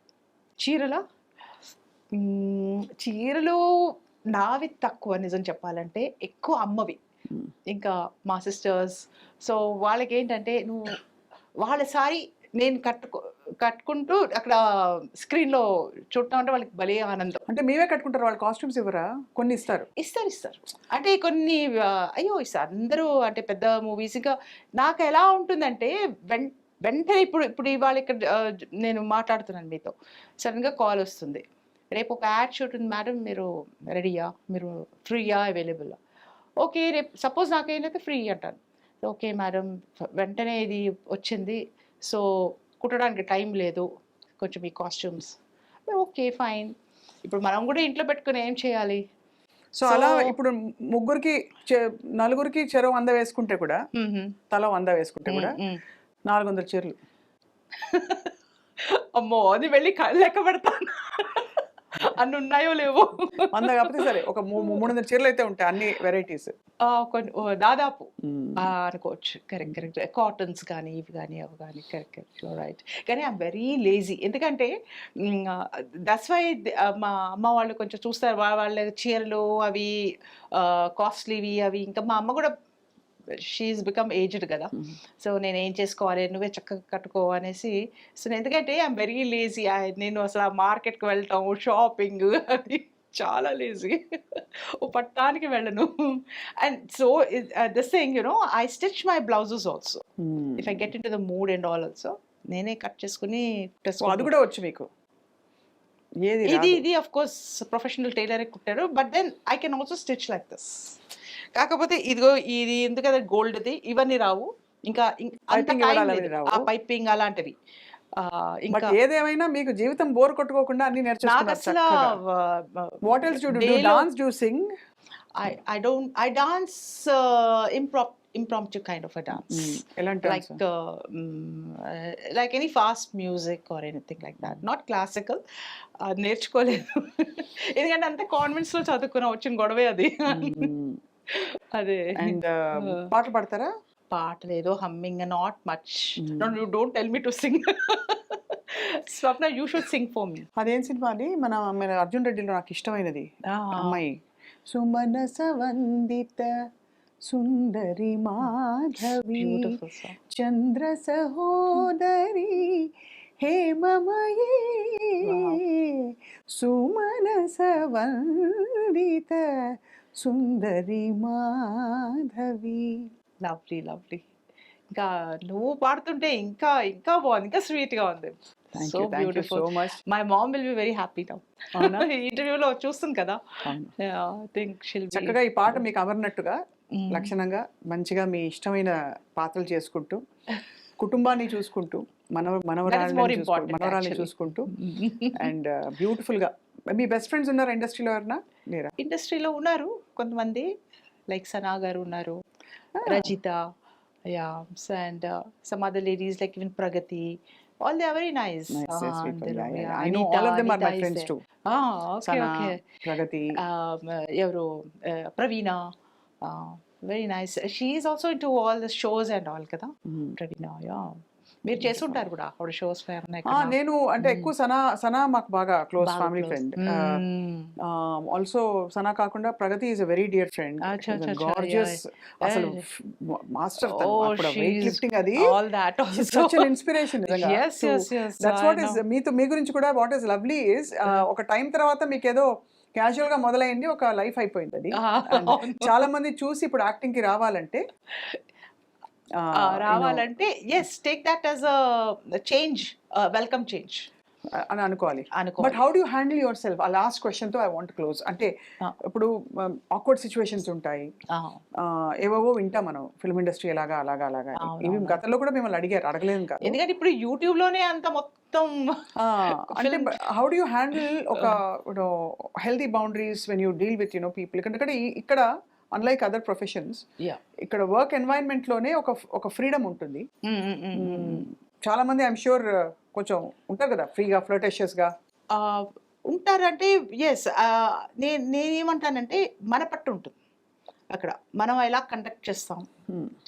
చీరలు నావి తక్కువ నిజం చెప్పాలంటే, ఎక్కువ అమ్మవి. ఇంకా మా సిస్టర్స్. సో వాళ్ళకి ఏంటంటే నువ్వు వాళ్ళ సారీ నేను కట్టుకుంటూ అక్కడ స్క్రీన్ లో చూడటం అంటే వాళ్ళకి భలే ఆనందం. అంటే మీవే కట్టుకుంటారు, వాళ్ళు కాస్ట్యూమ్స్ ఇవ్వరా? కొన్ని ఇస్తారు. ఇస్తారు అంటే కొన్ని అయ్యో ఇస్తారు అందరూ. అంటే పెద్ద మూవీస్ ఇంకా నాకు ఎలా ఉంటుందంటే వెంటనే ఇప్పుడు ఇవాళ ఇక్కడ నేను మాట్లాడుతున్నాను మీతో, సడన్ గా కాల్ వస్తుంది, రేపు ఒక యాడ్ షూట్ ఉంది మేడం, మీరు రెడీయా, మీరు ఫ్రీయా, అవైలబుల్? ఓకే రేపు సపోజ్ నాకేంటంటే ఫ్రీ అంటాను. ఓకే మేడం వెంటనే ఇది వచ్చింది, సో కుట్టడానికి టైం లేదు, కొంచెం ఈ కాస్ట్యూమ్స్. Okay fine. ఇప్పుడు మనం కూడా ఇంట్లో పెట్టుకుని ఏం చేయాలి? సో అలా ఇప్పుడు ముగ్గురికి నలుగురికి చెరో 100 వేసుకుంటే కూడా, తల 100 వేసుకుంటే కూడా 400 చీరలు. అమ్మో అది వెళ్ళి లెక్క పెడతాను అన్ని ఉన్నాయో లేవో. 100 కాకపోతే సరే ఒక 300 చీరలు అయితే ఉంటాయి, అన్ని వెరైటీస్ దాదాపు అనుకోవచ్చు. కరెక్ట్. కాటన్స్ కానీ ఇవి కానీ అవి కానీ. Correct right. కానీ ఐఎమ్ వెరీ లేజీ. ఎందుకంటే దట్స్ వై మా అమ్మ వాళ్ళు కొంచెం చూస్తారు, వాళ్ళ చీరలు అవి కాస్ట్లీవి అవి. ఇంకా మా అమ్మ కూడా షీఈస్ బికమ్ ఏజ్డ్ కదా, సో నేను ఏం చేసుకోవాలి, నువ్వే చక్కగా కట్టుకో అనేసి. సో ఎందుకంటే ఐఎమ్ వెరీ లేజీ. నేను అసలు మార్కెట్కి వెళ్ళటం, షాపింగ్ అది చాలా లేజీ. ఓ పట్టానికి వెళ్ళను. And so this thing I stitch my blouses also if I get in to the mood and all. Also నేనే కట్ చేసుకుని అది కూడా వచ్చు మీకు? ఇది ఆఫ్ కోర్స్ ప్రొఫెషనల్ టైలరే కుట్టారు, but then I can also stitch like this. కాకపోతే ఇదిగో ఇది ఎందుకంటే గోల్డ్ది ఇవన్నీ రావు. ఇంకా పైపింగ్ అలాంటివి. ఇంకా ఏదేమైనా మీకు జీవితం బోర్ కొట్టుకోకుండా అన్ని నేర్చుకున్నారు. What else do you dance, do Singh? I dance impromptu kind of a dance. Like any fast music or anything like that. Not classical. నేర్చుకోలేదు ఎందుకంటే అంత కాన్వెంట్స్ లో చదువుకున్నా, వచ్చిన గొడవే అది. అదే. అండ్ పాటలు పాడతారా? పాటలేదు, humming not much. You don't tell me to sing. Swapna you should sing for me. అదేం సినిమా అది? మన అర్జున్ రెడ్డిలో నాకు ఇష్టమైనది అమ్మాయి, సుమనస వందిత సుందరి మాధవి చంద్ర సహోదరి హేమమయీ సుమనస వందిత సుందరి మాధవి. Lovely lovely. ఇంకా నువ్వు పాడుతుంటే ఇంకా ఇంకా బాగుంది, ఇంకా స్వీట్ గా ఉంది. So beautiful. My mom will be very happy now. అవునా? ఇంటర్వ్యూలో చూస్తుంది కదా. అవును. ఐ థింక్ షిల్ బి చక్కగా ఈ పాట మీకు అమరినట్టుగా లక్షణంగా మంచిగా మీ ఇష్టమైన పాత్రలు చేసుకుంటూ కుటుంబాన్ని చూసుకుంటూ మనవరాలని చూసుకుంటూ అండ్ బ్యూటిఫుల్ గా. మీ బెస్ట్ ఫ్రెండ్స్ ఉన్నారా ఇండస్ట్రీలో ఎవరన్నా లేరా? ఇండస్ట్రీలో ఉన్నారు కొంతమంది, లైక్ సనా గారు ఉన్నారు, Rajitha, and some other ladies like even Pragathi. All they are very nice. Nice people. Andaru, Yeah. I know all of them are my Anita is friends there. too. Okay, Sana, okay. Pragati. Evaru Praveena, very nice. She is also into all the shows and all kada. Praveena, yeah. మీరు చేస్తుంటారు కూడా ఆవిడ షోస్ నేను అంటే ఎక్కువ సనా మాకు బాగా close family friend. Also Sana కాకుండా Pragati is a very dear friend, gorgeous, అసలు మాస్టర్ వెయిట్ లిఫ్టింగ్. అది all that such an inspiration. That's what is మీ గురించి కూడా వాట్ ఈస్ లవ్లీ ఇస్ ఒక టైం తర్వాత మీకు ఏదో క్యాజువల్ గా మొదలైంది, ఒక లైఫ్ అయిపోయింది అది. చాలా మంది చూసి ఇప్పుడు యాక్టింగ్ కి రావాలంటే yes take that as a change, welcome change అని అనుకోవాలి. But how do you handle yourself? ఆ లాస్ట్ క్వశ్చన్ తో ఐ వాంట్ క్లోజ్. అంటే ఇప్పుడు ఆక్వర్డ్ సిచ్యువేషన్స్ ఉంటాయి, ఏవేవో వింటాం మనం, ఫిల్మ్ ఇండస్ట్రీ ఎలాగా అలాగా అలాగా. ఇవి గతంలో కూడా మిమ్మల్ని అడగలేదు కాదు, ఎందుకంటే ఇప్పుడు యూట్యూబ్ లోనే అంత మొత్తం. అంటే హౌ డు యూ హ్యాండిల్ ఒక healthy boundaries when you deal with people? ఎందుకంటే ఇక్కడ అన్లైక్ అదర్ ప్రొఫెషన్స్, ఇక్కడ వర్క్ ఎన్వైరన్మెంట్ లోనే ఒక ఫ్రీడమ్ ఉంటుంది. చాలా మంది ఐఎమ్ ష్యూర్ కొంచెం ఉంటారు కదా ఫ్రీగా, ఫ్లర్టేషియస్ గా ఉంటారంటే. ఎస్, నేనేమంటానంటే మన పట్టు ఉంటుంది అక్కడ. మనం ఎలా కండక్ట్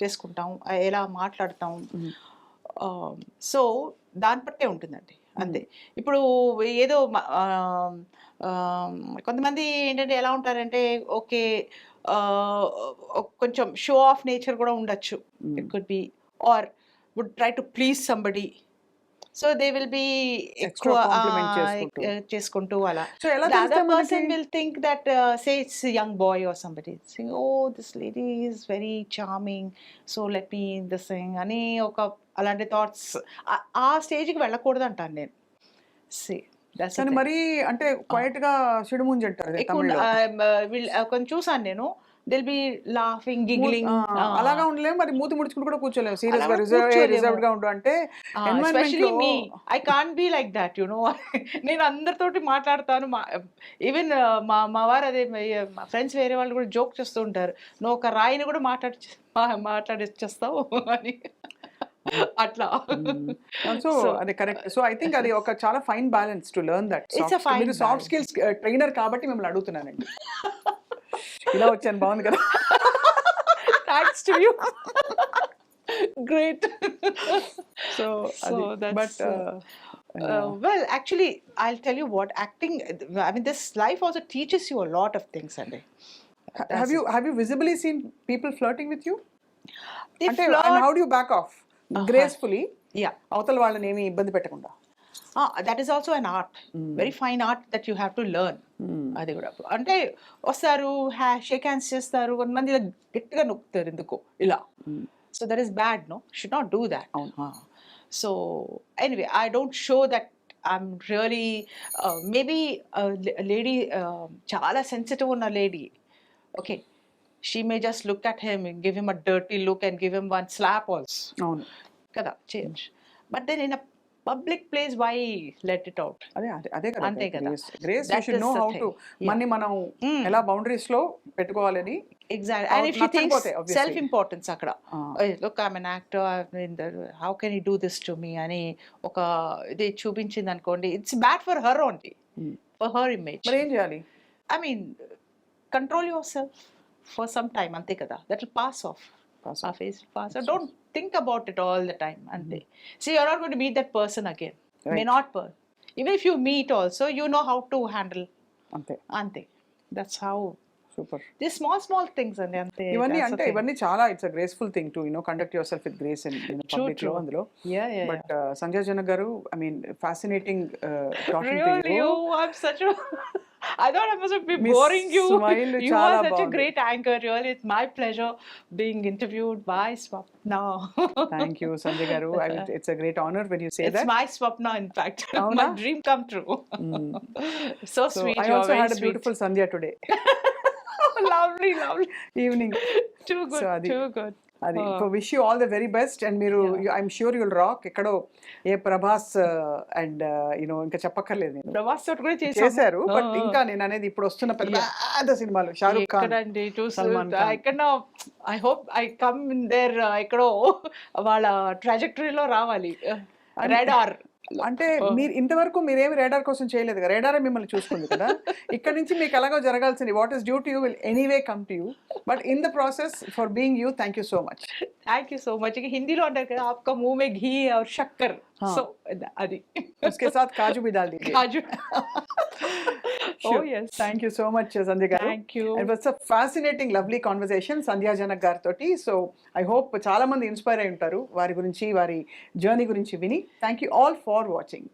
చేసుకుంటాం, ఎలా మాట్లాడతాం, సో దాన్ని బట్టే ఉంటుందండి, అంతే. ఇప్పుడు ఏదో కొంతమంది ఏంటంటే ఎలా ఉంటారంటే, ఓకే కొంచెం షో ఆఫ్ నేచర్ కూడా ఉండొచ్చు. It could be, or would try to please somebody, so they will be ఎక్కువ చేసుకుంటూ అలా. The other person will think that say it's a young boy or somebody saying, oh this lady is very charming, so let me this thing అని ఒక అలాంటి థాట్స్ ఆ స్టేజ్కి వెళ్ళకూడదు అంటాను నేను. కానీ మరి అంటే క్వైట్ గా సిడుముంజి అంటారు కొంచెం చూసాను నేను. they'll be laughing, giggling. అలాగా ఉండలేము, మరి మూతి ముడుచుకుని కూడా కూర్చోలేము, సీరియస్ గా రిజర్వ్డ్ గా ఉండు అంటే. Especially me, I can't be like that, నేను అందరితోటి మాట్లాడతాను. ఈవెన్ మా వారు అదే, మా ఫ్రెండ్స్ వేరే వాళ్ళు కూడా జోక్ చేస్తూ ఉంటారు, నువ్వు ఒక రాయిని కూడా మాట్లాడిచ్చేస్తావు అని అట్లా. సో అది కరెక్ట్. సో ఐ థింక్ అది ఒక చాలా fine balance to learn that. మీరు సాఫ్ట్ స్కిల్స్ ట్రైనర్ కాబట్టి మిమ్మల్ని అడుగుతున్నానండి. ఇలా వచ్చాను, బాగుంది కదా. Thanks to you, great. So but well actually I'll tell you what, acting, I mean this life also teaches you a lot of things. And have you visibly seen people flirting with you? They flirt, and how do you back off gracefully? Yeah, అవతల వాళ్ళని ఏమీ ఇబ్బంది పెట్టకుండా. that is also an art, very fine art that you have to learn. అది కూడా అంటే వస్తారు, షేక్ హ్యాండ్స్ చేస్తారు, కొంతమంది ఇలా గట్టిగా నొక్కుతారు ఎందుకో ఇలా. So that is bad, no, should not do that. So anyway, I don't show that I'm really, maybe lady చాలా సెన్సిటివ్ ఉన్న lady, okay, she may just look at him and give him a dirty look and give him one slap also, kada, change. But then in a public place, why let it out? అదే కదా, అంతే కదా. Grace you should know how to మనం ఎలా బౌండరీస్ లో పెట్టుకోవాలని. Exactly. And if she thinks self importance akkada, look, I'm an actor, how can he do this to me ani oka ఇది చూపించింది అనుకోండి, it's bad for her only, for her image. మరి ఏం చేయాలి? I mean, control yourself for some time, ante kada, that will pass off. Our face will pass. So don't think about it all the time, ante. See, you're not going to meet that person again, may not even if you meet also, you know how to handle, ante. That's how. Super. These small things and ante. ఇవన్నీ చాలా, it's a graceful thing to conduct yourself with grace in public లో అందులో. But Sanjay Janak garu, I mean, fascinating talking to you. I'm such a I thought I must be me boring you. smile You చాలా are such a బాగుంది. great anchor. Really, it's my pleasure being interviewed by Swapna. Thank you Sanjay garu. It's a great honour when you say It's that. my Swapna, in fact. Avuna? My dream come true. So so sweet. I You are also very had a sweet. Beautiful Sandhya today Lovely, lovely. Evening. Too good. So అది Too good. అది Oh. For wish you all the very best. And మీరు ఐఎమ్ షూర్ యుల్ రాక్. ఎక్కడో ఏ ప్రభాస్ అండ్ యూనో ఇంకా చెప్పక్కర్లేదు నేను. ప్రభాస్ తోటి కూడా చేశారు బట్ Oh. ఇంకా నేను అనేది ఇప్పుడు వస్తున్న పెద్ద పెద్ద సినిమాలు షారూక్ ఖాన్, ఎక్కడండి సల్మాన్ ఖాన్. ఎక్కడో I hope I come in there ఎక్కడో వాళ్ళ ట్రాజెక్టరీలో రావాలి. రెడార్ అంటే మీరు ఇంతవరకు మీరేమి రేడార్ కోసం చేయలేదు కదా, రేడారే మిమ్మల్ని చూసుకుంది కదా. ఇక్కడ నుంచి మీకు ఎలాగో జరగాల్సింది what is due to you will anyway come to you. But in the process for being you thank you so much. Thank you so much. హిందీలో అంటారు కదా ఆప్కా ముహ్ మే ఘీ और शक्कर. సో అది उसके साथ काजू भी डाल दीजिए. కాజు. Oh yes. Thank you so much Sandhya garu. Thank you. It was a fascinating lovely conversation Sandhya Janak గారితో. సో ఐ హోప్ చాలా మంది ఇన్స్పైర్ అయి ఉంటారు వారి గురించి, వారి జర్నీ గురించి విని. Thank you all for watching.